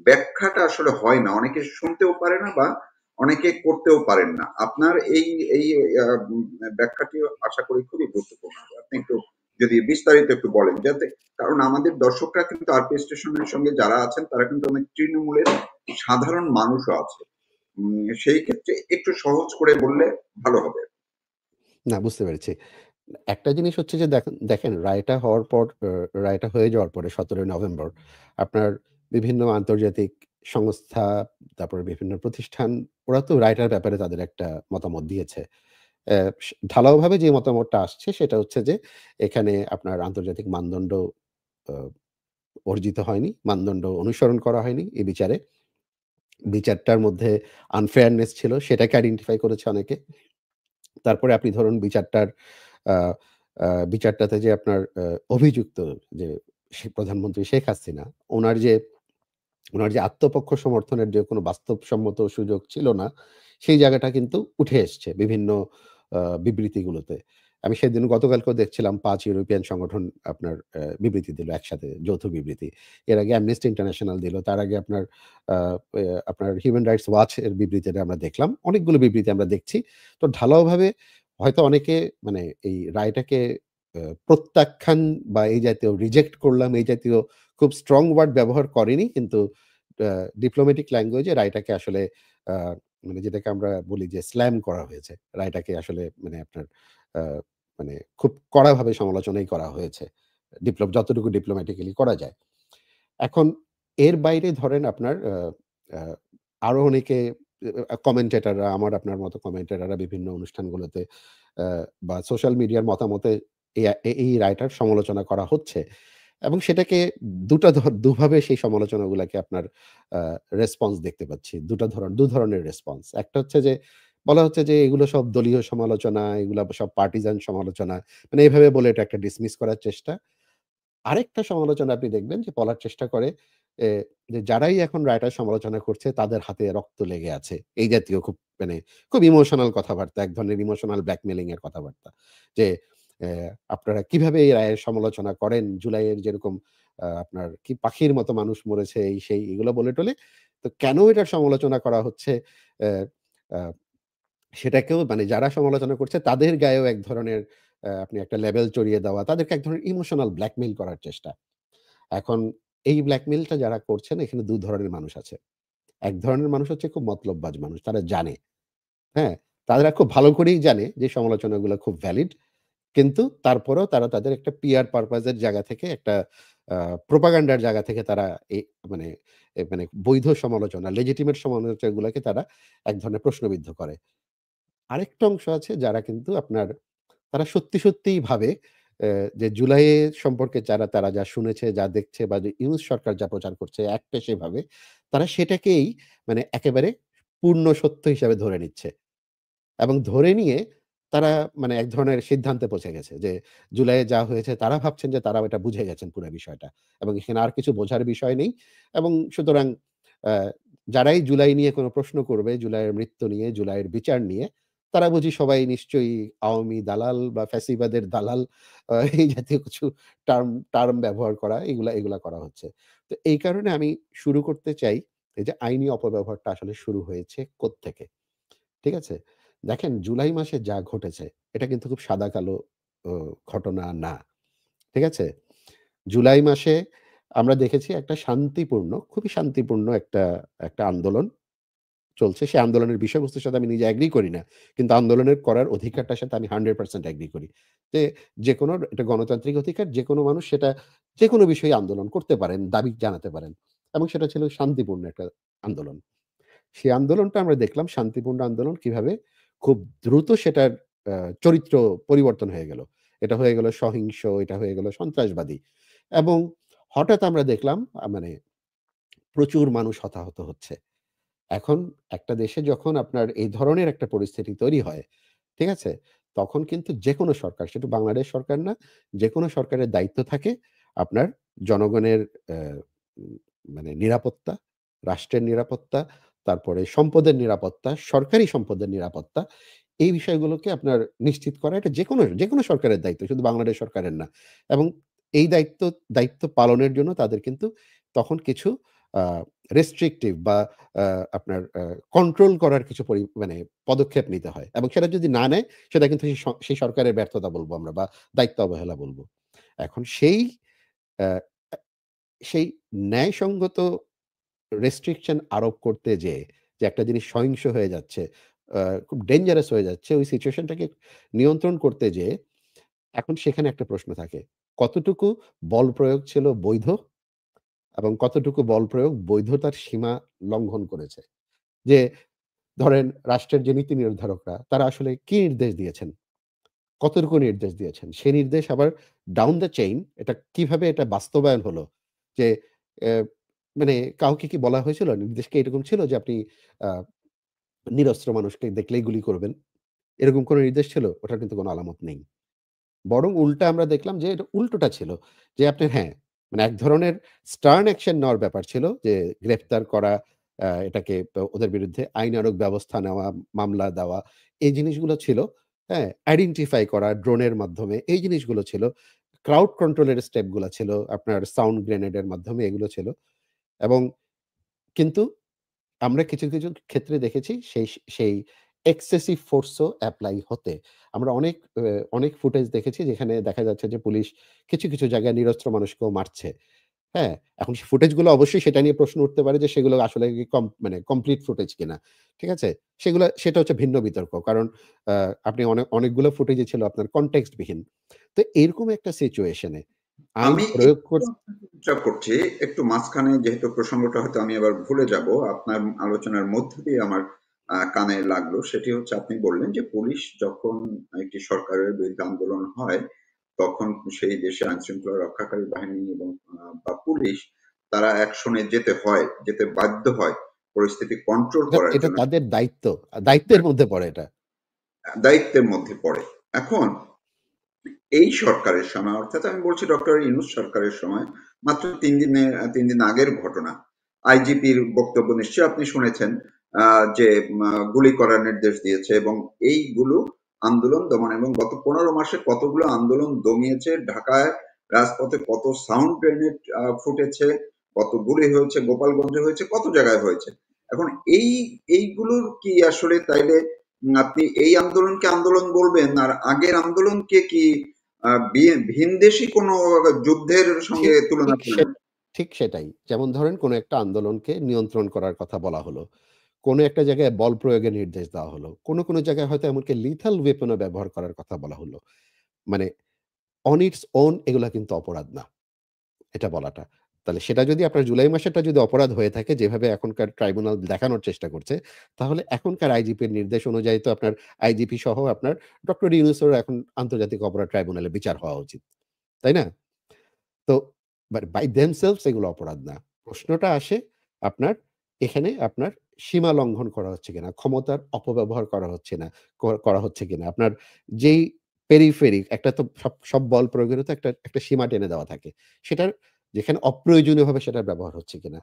ব্যাখ্যাটা আসলে হয় না। অনেকে শুনতেও পারে না বা অনেকে করতেও পারেন না। আপনার এই আ উম ব্যাখ্যাটি আশা করি খুবই গুরুত্বপূর্ণ। আপনি একটু যদি বিস্তারিত একটু বলেন যাতে, কারণ আমাদের দর্শকরা কিন্তু আরপি স্টেশনের সঙ্গে যারা আছেন তারা কিন্তু অনেক তৃণমূলের সাধারণ মানুষও আছে। সেই ক্ষেত্রে একটু সহজ করে বললে ভালো হবে। না বুঝতে পেরেছি। একটা জিনিস হচ্ছে যে দেখেন রায়টা হওয়ার পর রায়টা হয়ে যাওয়ার পরে ১৭ই নভেম্বর আপনার বিভিন্ন আন্তর্জাতিক সংস্থা, তারপরে বিভিন্ন প্রতিষ্ঠান ওরা তো রায়টার ব্যাপারে তাদের একটা মতামত দিয়েছে। ঢালাওভাবে যে মতামতটা আসছে সেটা হচ্ছে যে এখানে আপনার আন্তর্জাতিক মানদণ্ড আ অর্জিত হয়নি। মানদণ্ড অনুসরণ করা হয়নি এই বিচারে। বিচারটার মধ্যে আনফেয়ারনেস ছিল সেটাকে আইডেন্টিফাই করেছে অনেকে। তারপরে আপনি ধরুন বিচারটার আ আ বিচারটাতে যে আপনার অভিযুক্ত যে প্রধানমন্ত্রী শেখ হাসিনা, উনার যে উনার যে আত্মপক্ষ সমর্থনের যে কোনো বাস্তবসম্মত সুযোগ ছিল না, সেই জায়গাটা কিন্তু উঠে এসছে বিভিন্ন বিবৃতিগুলোতে। আমি সেদিন গতকালকেও দেখছিলাম ৫ ইউরোপিয়ান সংগঠন আপনার বিবৃতি দিল একসাথে, যৌথ বিবৃতি। এর আগে অ্যামনেস্টি ইন্টারন্যাশনাল দিল। তার আগে আপনার আ এ আপনার হিউম্যান রাইটস ওয়াচ এর বিবৃতিটা আমরা দেখলাম। অনেকগুলো বিবৃতি আমরা দেখছি। তো ঢালাওভাবে হয়তো অনেকে মানে এই রায়টাকে প্রত্যাখ্যান বা এই জাতীয় রিজেক্ট করলাম, এই জাতীয় খুব স্ট্রং ওয়ার্ড ব্যবহার করেনি। কিন্তু আ ডিপ্লোম্যাটিক ল্যাঙ্গুয়েজে রায়টাকে আসলে আ মানে যেটাকে আমরা বলি যে স্ল্যাম করা হয়েছে। রায়টাকে আসলে মানে আপনার আ মানে খুব কড়াভাবে সমালোচনাই করা হয়েছে। যতটুকু ডিপ্লোম্যাটিক্যালি করা যায়। এখন এর বাইরে ধরেন আপনার আ আরো অনেকে কমেন্টেটররা আমার আপনার মতো কমেন্টেটররা বিভিন্ন অনুষ্ঠানগুলোতে আ বা সোশ্যাল মিডিয়ার মতামতে এই রায়টার সমালোচনা করা হচ্ছে। এবং সেটাকে দুভাবে সেই সমালোচনাগুলাকে আপনার আ রেসপন্স দেখতে পাচ্ছি। ২ ধরনের রেসপন্স। একটা হচ্ছে যে বলা হচ্ছে যে এগুলো সব দলীয় সমালোচনা, এগুলা সব পার্টিজান সমালোচনা। মানে এভাবে বলে এটা একটা ডিসমিস করার চেষ্টা। আরেকটা সমালোচনা আপনি দেখবেন যে বলার চেষ্টা করে এ যে যারাই এখন রায়টার সমালোচনা করছে তাদের হাতে রক্ত লেগে আছে। এই জাতীয় খুব ইমোশনাল কথাবার্তা, এক ধরনের ইমোশনাল ব্ল্যাকমেইলিং এর কথাবার্তা। যে আপনারা কিভাবে এই রায়ের সমালোচনা করেন? জুলাইয়ের যেরকম আপনার কি পাখির মতো মানুষ মরেছে, এই সেই এগুলো বলে টলে। তো কেন এটার সমালোচনা করা হচ্ছে, অ্যা আ সেটাকেও মানে যারা সমালোচনা করছে তাদের গায়েও এক ধরনের আপনি একটা লেবেল চড়িয়ে দেওয়া, তাদেরকে এক ধরনের ইমোশনাল ব্ল্যাকমেইল করার চেষ্টা। এখন এই ব্ল্যাকমেইলটা যারা করছেন এখানে ২ ধরনের মানুষ আছে। এক ধরনের মানুষ হচ্ছে খুব মতলববাজ মানুষ। তারা জানে, হ্যাঁ? তারা খুব ভালো করেই জানে যে সমালোচনাগুলো খুব ভ্যালিড। কিন্তু তারপরেও তারা তাদের একটা পিআর পারপাস এর জায়গা থেকে একটা আ প্রোপাগান্ডার জায়গা থেকে তারা এ মানে মানে বৈধ সমালোচনা, লেজিটিমেট সমালোচনাগুলাকে তারা এক ধরনের প্রশ্নবিদ্ধ করে। আরেকটা অংশ আছে যারা কিন্তু আপনার তারা সত্যি, সত্যিই ভাবে যে জুলাইয়ের সম্পর্কে তারা যা শুনেছে, যা দেখছে বা যে ইউনূস সরকার যা প্রচার করছে একপেশেভাবে, তারা সেটাকেই মানে একেবারে পূর্ণ সত্য হিসাবে ধরে নিচ্ছে। এবং ধরে নিয়ে তারা মানে এক ধরনের সিদ্ধান্তে পৌঁছে গেছে যে জুলাইয়ে যা হয়েছে তারা ভাবছেন যে তারা এটা বুঝে গেছেন পুরা বিষয়টা। এবং এখানে আর কিছু বোঝার বিষয় নেই। এবং সুতরাং আ যারাই জুলাই নিয়ে কোন প্রশ্ন করবে, জুলাইয়ের মৃত্যু নিয়ে, জুলাইয়ের বিচার নিয়ে, তারা বুঝি সবাই নিশ্চয়ই আওয়ামী দালাল বা ফ্যাসিবাদের দালাল, এই জাতীয় কিছু টার্ম ব্যবহার করা এগুলা করা হচ্ছে। তো এই কারণে আমি শুরু করতে চাই এই যে আইনি অপব্যবহারটা আসলে শুরু হয়েছে কোত্থেকে? ঠিক আছে? দেখেন জুলাই মাসে যা ঘটেছে এটা কিন্তু খুব সাদা-কালো ও ঘটনা না। ঠিক আছে? জুলাই মাসে আমরা দেখেছি একটা শান্তিপূর্ণ, খুবই শান্তিপূর্ণ একটা আন্দোলন চলছে। সে আন্দোলনের বিষয়বস্তুর সাথে আমি নিজে এগ্রি করি না। কিন্তু আন্দোলনের করার অধিকারটার সাথে আমি 100% এগ্রি করি। যে যেকোনো এটা গণতান্ত্রিক অধিকার। যেকোনো মানুষ সেটা যেকোনো বিষয়ে আন্দোলন করতে পারেন, দাবি জানাতে পারেন। এবং সেটা ছিল শান্তিপূর্ণ একটা আন্দোলন। সেই আন্দোলনটা আমরা দেখলাম শান্তিপূর্ণ আন্দোলন কিভাবে খুব দ্রুত সেটার আ চরিত্র পরিবর্তন হয়ে গেল। এটা হয়ে গেল সহিংস, এটা হয়ে গেল সন্ত্রাসবাদী। এবং হঠাৎ আমরা দেখলাম মানে প্রচুর মানুষ হতাহত হচ্ছে। এখন একটা দেশে যখন আপনার এই ধরনের একটা পরিস্থিতি তৈরি হয়, ঠিক আছে? তখন কিন্তু যেকোনো সরকার, সেটা বাংলাদেশ সরকার না, যেকোনো সরকারের দায়িত্ব থাকে আপনার জনগণের অ্যা উম মানে নিরাপত্তা, রাষ্ট্রের নিরাপত্তা, তারপরে সম্পদের নিরাপত্তা, সরকারি সম্পদের নিরাপত্তা, এই বিষয়গুলোকে আপনার নিশ্চিত করা এটা যেকোনো সরকারের দায়িত্ব, শুধু বাংলাদেশ সরকারের না। এবং এই দায়িত্ব পালনের জন্য তাদের কিন্তু তখন কিছু আ রেস্ট্রিকটিভ বা আ আপনার কন্ট্রোল করার কিছু মানে পদক্ষেপ নিতে হয়। এবং সেটা যদি না নেয় সেটা কিন্তু সেই সরকারের ব্যর্থতা বলব আমরা বা দায়িত্ব অবহেলা বলব। এখন আ সেই ন্যায়সঙ্গত রেস্ট্রিকশন আরোপ করতে যেয়ে যে একটা জিনিস সহিংস হয়ে যাচ্ছে, খুব ডেঞ্জারাস হয়ে যাচ্ছে, ওই সিচুয়েশনটাকে নিয়ন্ত্রণ করতে যেয়ে এখন সেখানে একটা প্রশ্ন থাকে। কতটুকু বল প্রয়োগ ছিল বৈধ এবং কতটুকু বল প্রয়োগ বৈধতার সীমা লঙ্ঘন করেছে? যে ধরেন রাষ্ট্রের যে নীতি নির্ধারকরা তারা আসলে কি নির্দেশ দিয়েছেন? কতটুকু নির্দেশ দিয়েছেন? সেই নির্দেশ আবার ডাউন দ্যা চেইন এটা কিভাবে এটা বাস্তবায়ন হলো? যে এ মানে কাউকে কি বলা হয়েছিল? নির্দেশ কি এরকম ছিল যে আপনি আ নিরস্ত্র মানুষকে দেখলেই গুলি করবেন? এরকম কোন নির্দেশ ছিল? ওটার কিন্তু কোন আলামত নেই। বরং উল্টা আমরা দেখলাম যে এটা উল্টোটা ছিল। যে আপনি হ্যাঁ, মানে এক ধরনের স্টার্ন অ্যাকশন নেওয়ার ব্যাপার ছিল যে গ্রেফতার করা, এটাকে ওদের বিরুদ্ধে আইনানুগ ব্যবস্থা নেওয়া, মামলা দেওয়া এই জিনিসগুলো ছিল। হ্যাঁ? আইডেন্টিফাই করা ড্রোনের মাধ্যমে এই জিনিসগুলো ছিল। ক্রাউড কন্ট্রোল এর স্টেপ গুলা ছিল। আপনার সাউন্ড গ্রেনেড এর মাধ্যমে এগুলো ছিল। এবং কিন্তু আমরা কিছু ক্ষেত্রে দেখেছি সেই এক্সেসিভ ফোর্স ও এপ্লাই হতে। আমরা অনেক ফুটেজ দেখেছি যেখানে দেখা যাচ্ছে যে পুলিশ কিছু জায়গায় নিরস্ত্র মানুষকেও মারছে। হ্যাঁ? এখন ফুটেজ গুলো অবশ্যই সেটা নিয়ে প্রশ্ন উঠতে পারে যে সেগুলো আসলে কি মানে কমপ্লিট ফুটেজ কিনা। ঠিক আছে? সেটা হচ্ছে ভিন্ন বিতর্ক। কারণ আ আপনি অনেকগুলো ফুটেজই ছিল আপনার কনটেক্সট বিহীন। তো এরকম একটা সিচুয়েশন এ আইন আমি প্রয়োগ একটু আপনাকে ইন্টারাপ্ট করছি। একটু মাঝখানে যেহেতু প্রসঙ্গটা হয়তো আমি আবার ভুলে যাব। আপনার আলোচনার মধ্য দিয়ে আমার কানে লাগলো। সেটি হচ্ছে আপনি বললেন যে পুলিশ যখন একটি সরকারের বিরুদ্ধে আন্দোলন হয়, তখন সেই দেশে আইনশৃঙ্খলা রক্ষাকারী বাহিনী এবং বা পুলিশ তারা অ্যাকশনে যেতে বাধ্য হয় পরিস্থিতি কন্ট্রোল এটা করার এটা জন্য। তাদের দায়িত্ব। দায়িত্বের মধ্যে পড়ে এটা। দায়িত্বের মধ্যে পড়ে। এখন এই সরকারের সময় অর্থাৎ আমি বলছি ডক্টর ইউনূস সরকারের সময় মাত্র ৩ দিন আগের ঘটনা। আইজিপির বক্তব্য নিশ্চয়ই আপনি শুনেছেন যে গুলি করার নির্দেশ দিয়েছে এবং এইগুলো আন্দোলন দমন এবং গত ১৫ মাসে কতগুলো আন্দোলন দমিয়েছে ঢাকায় রাজপথে কত সাউন্ড গ্রেনেড ফুটেছে, কত গুলি হয়েছে, গোপালগঞ্জে হয়েছে, কত জায়গায় হয়েছে। এখন এইগুলোর কি আসলে তাইলে আপনি এই আন্দোলনকে আন্দোলন বলবেন, আর আগের আন্দোলনকে কি ভিনদেশী কোনো যুদ্ধের সঙ্গে ঠিক তুলনা ঠিক সে করলেন? ঠিক সেটাই। যেমন ধরেন কোনো একটা আন্দোলনকে নিয়ন্ত্রণ করার কথা বলা হলো। কোনো একটা জায়গায় বল প্রয়োগের নির্দেশ দেওয়া হলো। কোনো জায়গায় হয়তো এমনকি লিথাল ওয়েপন ও ব্যবহার করার কথা বলা হলো। মানে অন ইটস ওন এগুলা কিন্তু অপরাধ না। এটা বলাটা। তাহলে সেটা যদি আপনার জুলাই মাসেরটা যদি অপরাধ হয়ে থাকে যেভাবে এখনকার ট্রাইব্যুনাল দেখানোর চেষ্টা করছে, তাহলে এখনকার আইজিপির নির্দেশ অনুযায়ী তো আপনার আইজিপি সহ আপনার ডক্টর ইউনূসেরও এখন আন্তর্জাতিক অপরাধ ট্রাইব্যুনালে বিচার হওয়া উচিত। তাই না? তো বাট বাই themselves এগুলো অপরাধ না। প্রশ্নটা আসে আপনার এখানে আপনার সীমা লঙ্ঘন করা হচ্ছে কিনা, ক্ষমতার অপব্যবহার করা হচ্ছে না করা হচ্ছে কিনা। আপনার যেই পেরিফেরি একটা তো সব বল প্রয়োগেরও তো একটা সীমা টেনে দেওয়া থাকে। সেটার যেখানে অপ্রয়োজনীয়ভাবে সেটার ব্যবহার হচ্ছে কিনা।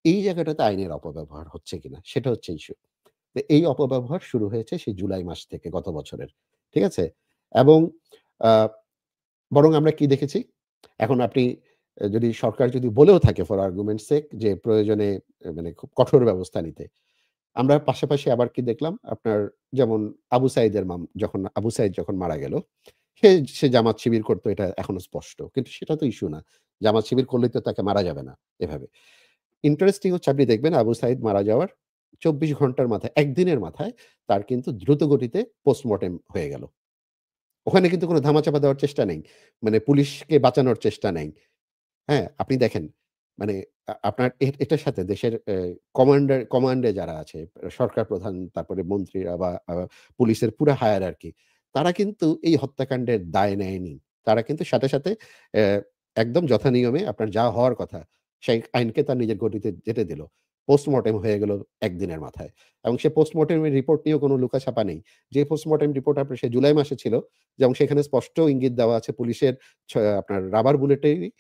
এই জায়গাটাতে আইনের অপব্যবহার হচ্ছে কিনা সেটা হচ্ছে ইস্যু। তো এই অপব্যবহার শুরু হয়েছে সেই জুলাই মাস থেকে গত বছরের। ঠিক আছে? এবং আ বরং আমরা কি দেখেছি? এখন আপনি যদি সরকার যদি বলেও থাকে ফর আর্গুমেন্টস সেক যে প্রয়োজনে মানে খুব কঠোর ব্যবস্থা নিতে। আমরা পাশাপাশি আবার কি দেখলাম? আপনার যেমন যখন আবু সাঈদ যখন মারা গেল, সে সে জামাত শিবির করত এটা এখনো স্পষ্ট। কিন্তু সেটা তো ইস্যু না। জামাত শিবির করলেই তো তাকে মারা যাবে না এভাবে। ইন্টারেস্টিং হচ্ছে আপনি দেখবেন আবু সাঈদ মারা যাওয়ার ২৪ ঘন্টার মাথায়, একদিনের মাথায় তার কিন্তু দ্রুত গতিতে পোস্টমর্টেম হয়ে গেল। ওখানে কিন্তু কোন ধামাচাপা দেওয়ার চেষ্টা নেই। মানে পুলিশকে বাঁচানোর চেষ্টা নেই। হ্যাঁ? আপনি দেখেন মানে আপনার এটার সাথে দেশের কমান্ডে যারা আছে, সরকার প্রধান, তারপরে মন্ত্রীরা বা পুলিশের পুরা হায়ারার্কি তারা কিন্তু এই হত্যাকাণ্ডের দায় নেয়নি। তারা কিন্তু সাথে অ্যা একদম যথানিয়মে আপনার যা হওয়ার কথা, সেই আইনকে তার নিজের গতিতে যেতে দিল। পোস্টমর্টেম হয়ে গেল একদিনের মাথায়। এবং সে পোস্টমর্টেমের রিপোর্ট নিয়েও কোনো লুকাছাপা নেই। যে পোস্টমর্টেম রিপোর্ট আপনার সে জুলাই মাসে ছিল, যেমন সেখানে স্পষ্ট ইঙ্গিত দেওয়া আছে পুলিশের আপনার রাবার বুলেটেরই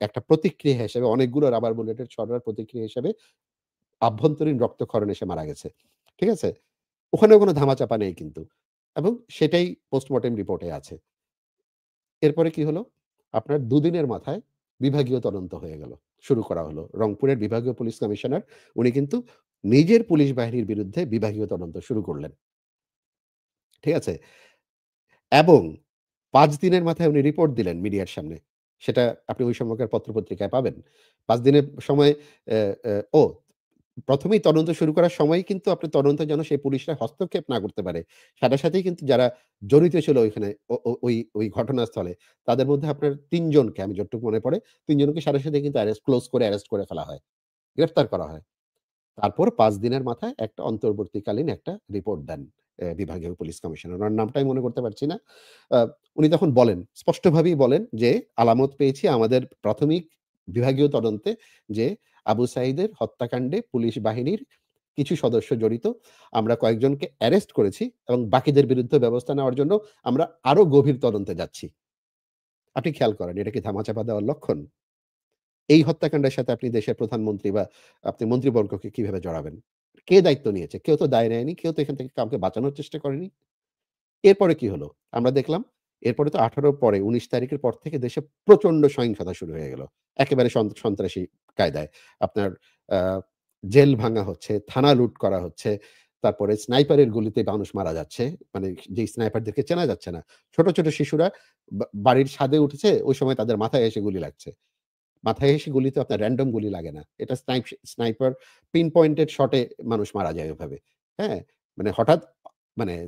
একটা প্রতিক্রিয়া হিসেবে অনেকগুলো রাবার বুলেটের ছড়ার প্রতিক্রিয়া হিসেবে আভ্যন্তরীণ রক্তক্ষরণ এসে মারা গেছে। ঠিক আছে? ওখানেও কোনো ধামাচাপা নেই কিন্তু। এবং সেটাই পোস্টমর্টেম রিপোর্টে আছে। এরপরে কি হলো? আপনার ২ দিনের মাথায় বিভাগীয় তদন্ত হয়ে গেল। শুরু করা হলো। রংপুরের বিভাগীয় পুলিশ কমিশনার উনি কিন্তু নিজের পুলিশ বাহিনীর বিরুদ্ধে বিভাগীয় তদন্ত শুরু করলেন। ঠিক আছে? এবং ৫ দিনের মাথায় উনি রিপোর্ট দিলেন মিডিয়ার সামনে। সেটা আপনি ওই সময়কার পত্রপত্রিকায় পাবেন। ৫ দিনের সময় অ্যা অ্যা ও ১ম এই তদন্ত শুরু করার সময়ই কিন্তু আপনার তদন্তে যেন সেই পুলিশরা হস্তক্ষেপ না করতে পারে। সাথেই কিন্তু যারা জড়িত ছিল ওইখানে ও ও ওই ঘটনাস্থলে, তাদের মধ্যে আপনার ৩ জনকে আমি যতটুকু মনে পড়ে, ৩ জনকে সাথে কিন্তু অ্যারেস্ট করে ফেলা হয়। গ্রেফতার করা হয়। তারপর ৫ দিনের মাথায় একটা অন্তর্বর্তীকালীন একটা রিপোর্ট দেন বিভাগীয় পুলিশ কমিশনার। উনার নামটাই মনে করতে পারছি না। আ উনি তখন বলেন, স্পষ্টভাবেই বলেন যে, "আলামত পেয়েছি আমাদের প্রাথমিক বিভাগীয় তদন্তে যে, আবু সাঈদের হত্যাকাণ্ডে পুলিশ বাহিনীর কিছু সদস্য জড়িত। আমরা কয়েকজনকে অ্যারেস্ট করেছি এবং বাকিদের বিরুদ্ধে ব্যবস্থা নেওয়ার জন্য আমরা আরো গভীর তদন্তে যাচ্ছি।" আপনি খেয়াল করেন, এটা কি ধামাচাপা দেওয়ার লক্ষণ? এই হত্যাকাণ্ডের সাথে আপনি দেশের প্রধানমন্ত্রী বা আপনি মন্ত্রীবর্গকে কিভাবে জড়াবেন? কে দায়িত্ব নিয়েছে? কেউ তো দায় নেয়নি। কেউ তো এখান থেকে কাউকে বাঁচানোর চেষ্টা করেনি। এরপরে কি হলো? আমরা দেখলাম এরপরে তো ১৮ পরে ১৯ তারিখের পর থেকে দেশে প্রচন্ড সহিংসতা শুরু হয়ে গেল। একেবারে সন্ত্রাসী কায়দায়। আপনার আ জেল ভাঙা হচ্ছে, থানা লুট করা হচ্ছে। তারপরে স্নাইপারের গুলিতে মানুষ মারা যাচ্ছে। মানে যেই স্নাইপারদেরকে চেনা যাচ্ছে না। ছোট শিশুরা বাড়ির ছাদে উঠেছে, ওই সময় তাদের মাথায় এসে গুলি লাগছে। মাথায় এসে গুলি তো আপনার র‍্যান্ডম গুলি লাগে না। এটা স্নাইপার পিন পয়েন্টেড শট এ মানুষ মারা যায় ওভাবে। হ্যাঁ? মানে হঠাৎ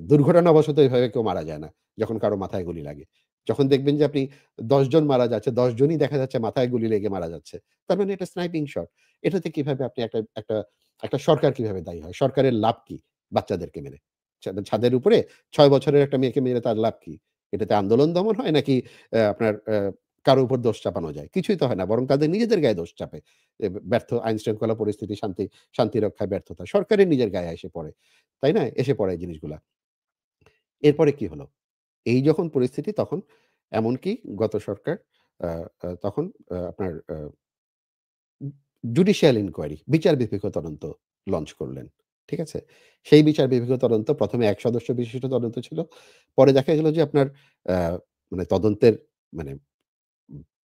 দুর্ঘটনাবশত এভাবে কেউ মারা যায় না। যখন কারো মাথায় গুলি লাগে। যখন দেখবেন যে আপনি ১০ জন মারা যাচ্ছে, ১০ জনই দেখা যাচ্ছে মাথায় গুলি লেগে মারা যাচ্ছে। তার মানে এটা স্নাইপিং শট। এটাতে কিভাবে আপনি একটা সরকার কিভাবে দায়ী হয়? সরকারের লাভ কি? বাচ্চাদেরকে মেরে। ছাদের উপরে ৬ বছরের একটা মেয়েকে মেরে তার লাভ কি? এটাতে আন্দোলন দমন হয় নাকি আপনার কারো উপর দোষ চাপানো যায়। কিছুই তো হয় না। বরং তাদের নিজেদের গায়ে দোষ চাপে। ব্যর্থ আইন-শৃঙ্খলা পরিস্থিতি, শান্তি রক্ষায় ব্যর্থতা। সরকারের নিজের গায়ে এসে পড়ে। তাই না? এসে পড়ে এই জিনিসগুলা। এরপরে কি হলো? এই যখন পরিস্থিতি তখন এমনকি গত সরকার আ আ তখন আপনার জুডিশিয়াল ইনকোয়ারি বিচার বিভাগীয় তদন্ত লঞ্চ করলেন। ঠিক আছে? সেই বিচার বিভাগীয় তদন্ত ১ম এ ১ সদস্য বিশিষ্ট তদন্ত ছিল। পরে দেখা গেল যে আপনার আ মানে তদন্তের মানে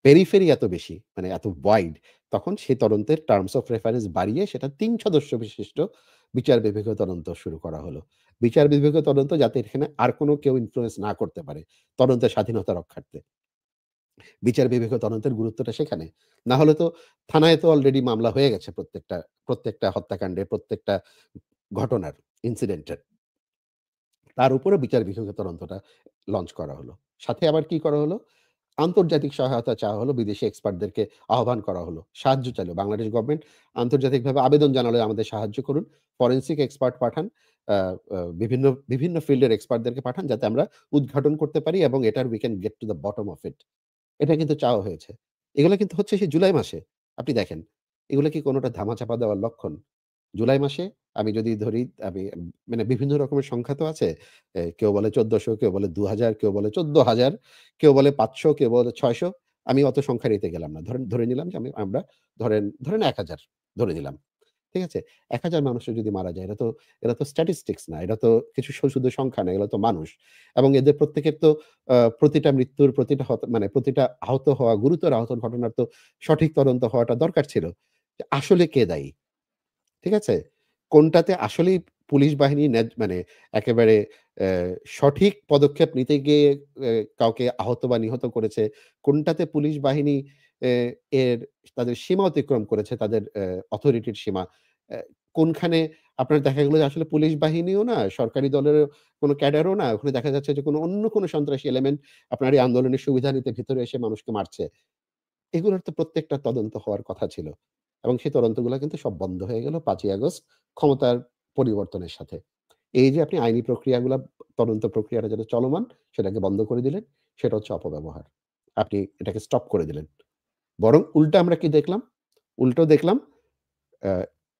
পেরিফেরি এত বেশি, মানে এত ওয়াইড, তখন সেই তদন্তের টার্মস অফ রেফারেন্স বাড়িয়ে সেটা ৩ সদস্য বিশিষ্ট বিচার বিভাগীয় তদন্ত শুরু করা হলো। বিচার বিভাগীয় তদন্ত যাতে এখানে আর কোনো কেউ ইনফ্লুয়েন্স না করতে পারে তদন্তের স্বাধীনতা রক্ষার্থে। বিচার বিভাগীয় তদন্তের গুরুত্বটা সেখানে। না হলে তো থানায় তো অলরেডি মামলা হয়ে গেছে প্রত্যেকটা হত্যাকাণ্ডের, প্রত্যেকটা ঘটনার, ইনসিডেন্টের। তার উপরেও বিচার বিভাগীয় তদন্তটা লঞ্চ করা হলো। সাথে আবার কি করা হলো? আন্তর্জাতিক সহায়তা চাওয়া হলো, বিদেশি এক্সপার্টদেরকে আহ্বান করা হলো। সাহায্য চাইলো। বাংলাদেশ গভর্নমেন্ট আন্তর্জাতিকভাবে আবেদন জানালো, আমাদের সাহায্য করুন। ফরেনসিক এক্সপার্ট পাঠান। আ আ বিভিন্ন ফিল্ডের এক্সপার্টদেরকে পাঠান যাতে আমরা উদ্ঘাটন করতে পারি এবং এটার we can get to the bottom of it. এটা কিন্তু চাওয়া হয়েছে। এগুলো কিন্তু হচ্ছে সেই জুলাই মাসে। আপনি দেখেন, এগুলো কি কোনটা ধামাচাপা দেওয়ার লক্ষণ? জুলাই মাসে আমি যদি ধরি, আমি মানে বিভিন্ন রকমের সংখ্যা তো আছে। কেউ বলে ১৪০০, কেউ বলে ২০০০, কেউ বলে ১৪,০০০, কেউ বলে ৫০০, কেউ বলে ৬০০। আমি অত সংখ্যার এতে গেলাম না। ধরে নিলাম যে আমরা ধরেন ১,০০০ ধরে নিলাম। ঠিক আছে? ১,০০০ মানুষও যদি মারা যায়, এরা তো স্ট্যাটিস্টিক্স না। এরা তো কিছু শুধু সংখ্যা না, এগুলো তো মানুষ। এবং এদের প্রত্যেকের তো প্রতিটা মৃত্যুর, মানে প্রতিটা আহত হওয়া, গুরুতর আহত ঘটনার তো সঠিক তদন্ত হওয়াটা দরকার ছিল। যে আসলে কে দায়ী? ঠিক আছে? কোনটাতে আসলেই পুলিশ বাহিনী মানে একেবারে অ্যা সঠিক পদক্ষেপ নিতে গিয়ে কাউকে আহত বা নিহত করেছে। কোনটাতে পুলিশ বাহিনী এ এর তাদের সীমা অতিক্রম করেছে, তাদের অথরিটির সীমা। অ্যা কোনখানে আপনার দেখা গেল যে আসলে পুলিশ বাহিনীও না, সরকারি দলের কোন ক্যাডারও না। ওখানে দেখা যাচ্ছে যে অন্য কোন সন্ত্রাসী এলিমেন্ট আপনার এই আন্দোলনের সুবিধা নিতে ভিতরে এসে মানুষকে মারছে। এগুলোর তো প্রত্যেকটা তদন্ত হওয়ার কথা ছিল। এবং সেই তদন্তগুলা কিন্তু সব বন্ধ হয়ে গেল ৫ই আগস্ট ক্ষমতার পরিবর্তনের সাথে। এই যে আপনি আইনি প্রক্রিয়াগুলা, তদন্ত প্রক্রিয়াটা যেটা চলমান, সেটাকে বন্ধ করে দিলেন, সেটা হচ্ছে অপব্যবহার। আপনি এটাকে স্টপ করে দিলেন। বরং উল্টা আমরা কি দেখলাম? উল্টো দেখলাম অ্যা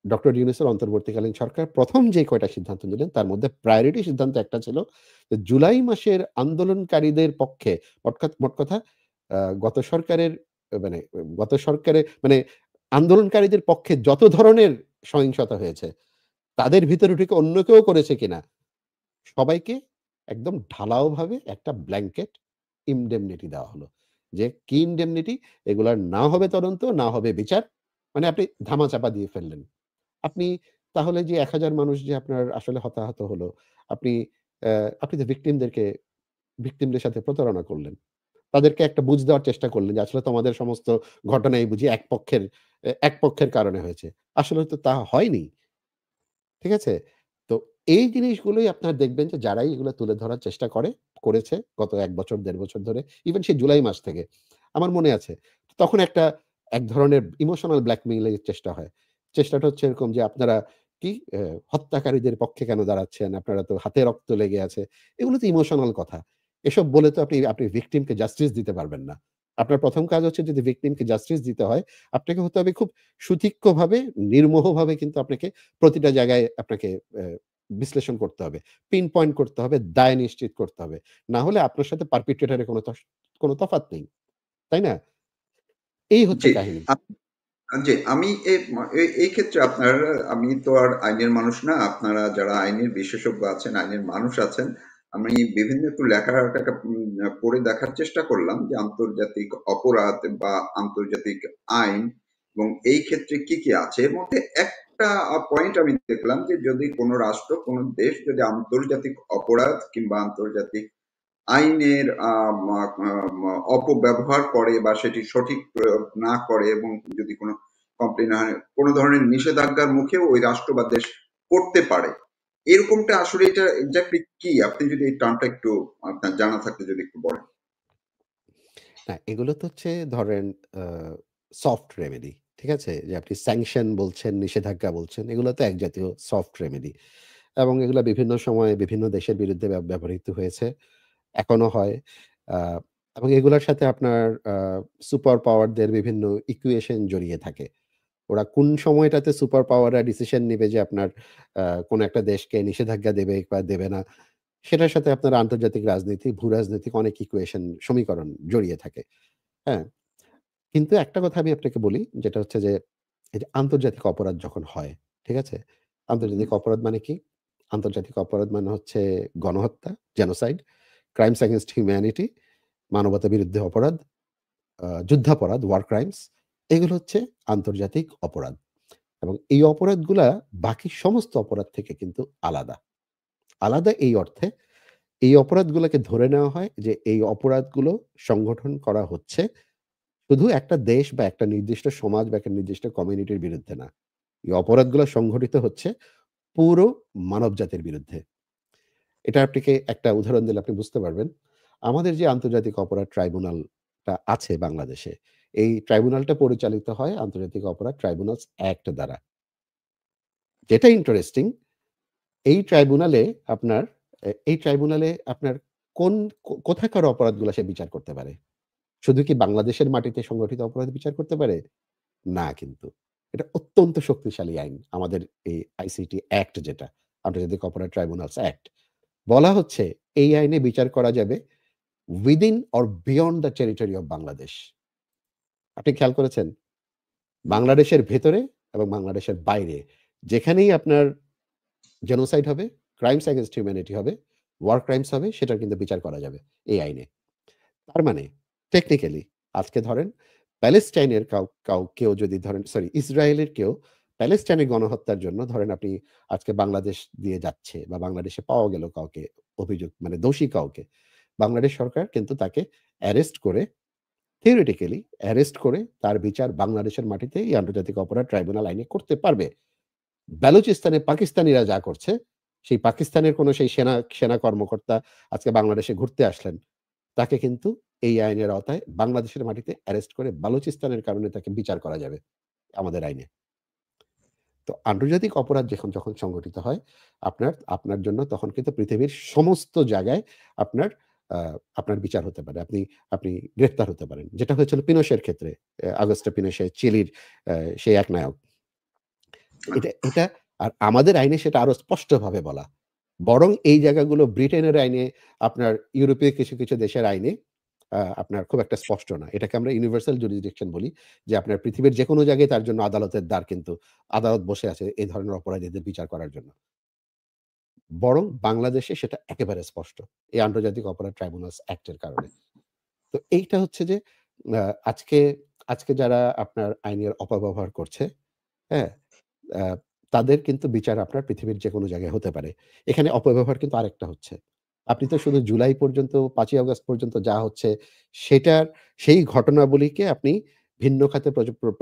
ডক্টর ইউনূসের অন্তর্বর্তীকালীন সরকার ১ম যে কয়টা সিদ্ধান্ত নিলেন, তার মধ্যে প্রায়োরিটি সিদ্ধান্ত একটা ছিল যে জুলাই মাসের আন্দোলনকারীদের পক্ষে, মোট কথা গত সরকারের মানে গত সরকারের মানে আন্দোলনকারীদের পক্ষে যত ধরনের সহিংসতা হয়েছে, তাদের ভিতরে ঢুকে অন্য কেউ করেছে কিনা, সবাইকে একদম ঢালাওভাবে একটা ব্ল্যাঙ্কেট ইনডেমনিটি দেওয়া হলো। যে কি ইনডেমনিটি? এগুলার না হবে তদন্ত, না হবে বিচার। মানে আপনি ধামাচাপা দিয়ে ফেললেন। আপনি তাহলে যে ১,০০০ মানুষ যে আপনার আসলে হতাহত হলো, আপনি আপনি তো ভিকটিমদের সাথে প্রতারণা করলেন। তাদেরকে একটা বুঝ দেওয়ার চেষ্টা করলেন যে আসলে তোমাদের সমস্ত ঘটনাই বুঝি এক পক্ষের কারণে হয়েছে। আসলে তো তা হয়নি। ঠিক আছে? তো এই জিনিসগুলোই আপনার দেখবেন যে যারাই এগুলো তুলে ধরার চেষ্টা করেছে গত ১ বছর ১.৫ বছর ধরে, ইভেন সেই জুলাই মাস থেকে। আমার মনে আছে। তখন এক ধরনের ইমোশনাল ব্ল্যাকমেইল এর চেষ্টা হয়। চেষ্টাটা হচ্ছে এরকম যে আপনারা কি হত্যাকারীদের পক্ষে কেন দাঁড়াচ্ছেন? আপনারা তো হাতে রক্ত লেগে আছে। এগুলো তো ইমোশনাল কথা। এসব বলে তো আপনি ভিকটিম কে জাস্টিস দিতে পারবেন না। আপনার ১ম কাজ হচ্ছে যদি ভিকটিম কে জাস্টিস দিতে হয়, আপনাকে হতে হবে খুব সুতীক্ষ্ণভাবে, নির্মোহভাবে কিন্তু আপনাকে প্রতিটা জায়গায় আপনাকে বিশ্লেষণ করতে হবে। পিন পয়েন্ট করতে হবে, দায় নিশ্চিত করতে হবে। না হলে আপনার সাথে পারপিট্রেটর এর কোন তফাৎ নেই। তাই না? এই হচ্ছে জি। কাহিনী। জি, আমি এই ক্ষেত্রে আমি তো আর আইনের মানুষ না। আপনারা যারা আইনের বিশেষজ্ঞ আছেন, আইনের মানুষ আছেন। আমি বিভিন্ন একটু লেখাটা পড়ে দেখার চেষ্টা করলাম যে আন্তর্জাতিক অপরাধ বা আন্তর্জাতিক আইন এবং এই ক্ষেত্রে কি, কি আছে। এর মধ্যে একটা পয়েন্ট আমি দেখলাম যে যদি কোন রাষ্ট্র, কোন দেশ যদি আন্তর্জাতিক অপরাধ কিংবা আন্তর্জাতিক আইনের অপব্যবহার করে বা সেটি সঠিক প্রয়োগ না করে এবং যদি কোনো কমপ্লেন হয়, কোনো ধরনের নিষেধাজ্ঞার মুখেও ওই রাষ্ট্র বা দেশ পড়তে পারে। এরকমটা আসলে এটা এক্সাক্টলি কি? আপনি যদি এই টার্মটা একটু আপনার জানা থাকলে যদি একটু বলেন। না, এগুলো তো হচ্ছে ধরেন আ সফট রেমেডি। ঠিক আছে? যে আপনি স্যাংশন বলছেন, নিষেধাজ্ঞা বলছেন, এগুলো তো এক জাতীয় সফট রেমেডি। এবং এগুলা বিভিন্ন সময়ে বিভিন্ন দেশের বিরুদ্ধে ব্যবহৃত হয়েছে। এখনো হয়। আ এবং এগুলার সাথে আপনার সুপার পাওয়ারদের বিভিন্ন ইকুয়েশন জড়িয়ে থাকে। ওরা কোন সময়টাতে সুপার পাওয়াররা ডিসিশন নিবে যে আপনার কোন একটা দেশকে নিষেধাজ্ঞা দেবে বা দেবে না, সেটার সাথে আপনার আন্তর্জাতিক রাজনীতি, ভূ-রাজনৈতিক অনেক ইকুয়েশন, সমীকরণ জড়িয়ে থাকে। হ্যাঁ? কিন্তু একটা কথা আমি আপনাকে বলি, যেটা হচ্ছে যে এই যে আন্তর্জাতিক অপরাধ যখন হয়, ঠিক আছে? হুম, আন্তর্জাতিক অপরাধ মানে কি? আন্তর্জাতিক অপরাধ মানে হচ্ছে গণহত্যা, জেনোসাইড, ক্রাইমস এগেইনস্ট হিউম্যানিটি, মানবতা বিরুদ্ধে অপরাধ, যুদ্ধাপরাধ, ওয়ার ক্রাইমস, এগুলো হচ্ছে আন্তর্জাতিক অপরাধ এবং এই অপরাধগুলা বাকি সমস্ত অপরাধ থেকে কিন্তু আলাদা। আলাদা এই অর্থে এই অপরাধগুলোকে ধরে নেওয়া হয় যে এই অপরাধগুলো সংগঠন করা হচ্ছে শুধু একটা দেশ বা একটা নির্দিষ্ট সমাজ বা একটা নির্দিষ্ট কমিউনিটির বিরুদ্ধে না। এই অপরাধগুলো সংঘটিত হচ্ছে পুরো মানবজাতির বিরুদ্ধে। এটা আপনাকে একটা উদাহরণ দিলে আপনি বুঝতে পারবেন। আমাদের যে আন্তর্জাতিক অপরাধ ট্রাইব্যুনালটা আছে বাংলাদেশে, এই ট্রাইব্যুনালটা পরিচালিত হয় আন্তর্জাতিক অপরাধ ট্রাইব্যুনালস অ্যাক্ট দ্বারা। যেটা ইন্টারেস্টিং, এই ট্রাইব্যুনালে আপনার এই ট্রাইব্যুনালে আপনার কোন কোথাকার অপরাধগুলা সে বিচার করতে পারে? শুধু কি বাংলাদেশের মাটিতে সংগঠিত অপরাধ বিচার করতে পারে? না কিন্তু। এটা অত্যন্ত শক্তিশালী আইন। আমাদের এই আইসিটি অ্যাক্ট যেটা, আন্তর্জাতিক অপরাধ ট্রাইব্যুনালস অ্যাক্ট। বলা হচ্ছে এই আইনে বিচার করা যাবে within or beyond the territory of Bangladesh. আপনি খেয়াল করেছেন? বাংলাদেশের ভেতরে এবং বাংলাদেশের বাইরে যেখানেই আপনার জেনোসাইড হবে, ক্রাইমস এগেইনস্ট হিউম্যানিটি হবে, ওয়ার ক্রাইমস হবে সেটার কিন্তু বিচার করা যাবে এই আইনে। তার মানে টেকনিক্যালি আজকে ধরেন প্যালেস্টাইনের কেউ যদি ধরেন ইসরায়েলের কেউ প্যালেস্টাইনের গণহত্যার জন্য ধরেন আপনি আজকে বাংলাদেশ দিয়ে যাচ্ছে বা বাংলাদেশে পাওয়া গেল কাউকে অভিযোগ মানে দোষী কাউকে, বাংলাদেশ সরকার কিন্তু তাকে অ্যারেস্ট করে থিওরিটিক্যালি অ্যারেস্ট করে তার বিচার বাংলাদেশের মাটিতে এই আন্তর্জাতিক অপরাধ ট্রাইব্যুনাল আইনে করতে পারবে। বেলুচিস্তানে পাকিস্তানিরা যা করছে, সেই পাকিস্তানের কোনো সেই সেনা কর্মকর্তা আজকে বাংলাদেশে ঘুরতে আসলেন, তাকে কিন্তু এই আইনের আওতায় বাংলাদেশের মাটিতে অ্যারেস্ট করে বালুচিস্তানের কারণে তাকে বিচার করা যাবে আমাদের আইনে। তো আন্তর্জাতিক অপরাধ যখন সংগঠিত হয়, আপনার জন্য তখন কিন্তু পৃথিবীর সমস্ত জায়গায় আপনার আপনার বিচার হতে পারে। আপনি গ্রেফতার হতে পারেন। যেটা হয়েছিল পিনোশের ক্ষেত্রে। আগস্টো পিনোশে চিলির সেই একনায়ক। এটা আর আমাদের আইনে সেটা আরো স্পষ্টভাবে বলা। বরং এই জায়গাগুলো ব্রিটেনের আইনে, আপনার ইউরোপীয় কিছু দেশের আইনে আপনার খুব একটা স্পষ্ট না। এটাকে আমরা ইউনিভার্সাল জুরিসডিকশন বলি যে আপনার পৃথিবীর যেকোনো জায়গায় তার জন্য আদালতের দ্বার কিন্তু আদালত বসে আছে এই ধরনের অপরাধীদের বিচার করার জন্য। বরং বাংলাদেশে সেটা একেবারে স্পষ্ট। এই আন্তর্জাতিক অপরাধ ট্রাইব্যুনালস অ্যাক্ট এর কারণে। তো এইটা হচ্ছে যে আ আজকে আজকে যারা আপনার আইনের অপব্যবহার করছে, হ্যাঁ? আ তাদের কিন্তু বিচার আপনার পৃথিবীর যেকোনো জায়গায় হতে পারে। এখানে অপব্যবহার কিন্তু আরেকটা হচ্ছে। আপনি তো শুধু জুলাই পর্যন্ত ৫ই আগস্ট পর্যন্ত যা হচ্ছে সেই ঘটনাবলীকে আপনি ভিন্ন খাতে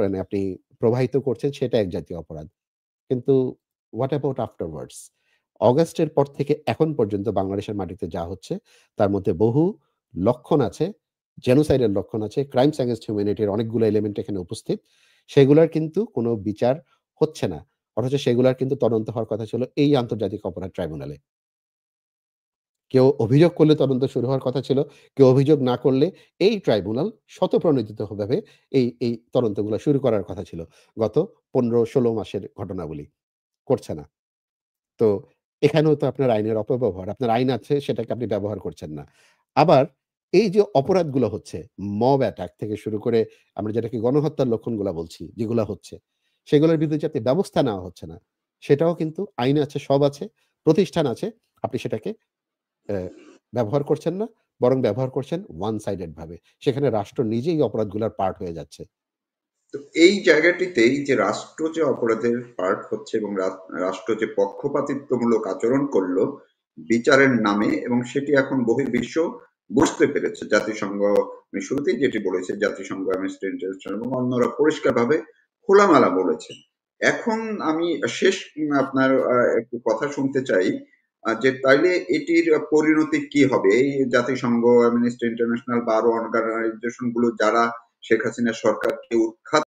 মানে আপনি প্রবাহিত করছেন সেটা এক জাতীয় অপরাধ। কিন্তু what about afterwards? অগাস্টের পর থেকে এখন পর্যন্ত বাংলাদেশের মাটিতে যা হচ্ছে তার মধ্যে বহু লক্ষণ আছে, জেনোসাইড এর লক্ষণ আছে, ক্রাইমস এগেইনস্ট হিউম্যানিটি এর অনেকগুলো এলিমেন্ট এখানে উপস্থিত। সেগুলার কিন্তু কোনো বিচার হচ্ছে না। অথচ সেগুলার কিন্তু তদন্ত হওয়ার কথা ছিল এই আন্তর্জাতিক অপরাধ ট্রাইব্যুনালে। কেউ অভিযোগ করলে তদন্ত শুরু হওয়ার কথা ছিল। কেউ অভিযোগ না করলে এই ট্রাইব্যুনাল স্বতঃপ্রণোদিতভাবে এই তদন্তগুলো শুরু করার কথা ছিল। গত ১৫-১৬ মাসের ঘটনাবলী। করছে না। তো এখানেও তো আপনার আইনের অপব্যবহার। আপনার আইন আছে সেটাকে আপনি ব্যবহার করছেন না। আবার এই যে অপরাধগুলো হচ্ছে, মব অ্যাটাক থেকে শুরু করে আমরা যেটাকে গণহত্যার লক্ষণগুলা বলছি, যেগুলা হচ্ছে, সেগুলোর বিরুদ্ধে যে আপনি ব্যবস্থা নেওয়া হচ্ছে না, সেটাও কিন্তু আইন আছে, সব আছে, প্রতিষ্ঠান আছে। আপনি সেটাকে অ্যা ব্যবহার করছেন না, বরং ব্যবহার করছেন ওয়ান সাইডেড ভাবে। সেখানে রাষ্ট্র নিজেই অপরাধগুলার পার্ট হয়ে যাচ্ছে। তো এই জায়গাটিতেই যে রাষ্ট্র যে অপরাধের পার্ট হচ্ছে এবং রাষ্ট্র যে পক্ষপাতিত্বমূলক আচরণ করলো বিচারের নামে, এবং সেটি এখন বহির্বিশ্ব বুঝতে পেরেছে। জাতিসংঘ আমি শুরুতেই যেটি বলেছে, জাতিসংঘ, অ্যামনেস্টি ইন্টারন্যাশনাল এবং অন্যরা পরিষ্কারভাবে খোলামেলা বলেছে। এখন আমি শেষ আপনার একটু কথা শুনতে চাই যে তাইলে এটির পরিণতি কি হবে? এই জাতিসংঘ, অ্যামনেস্টি ইন্টারন্যাশনাল বা আরো অর্গানাইজেশন গুলো যারা শেখ হাসিনা সরকারকে উৎখাত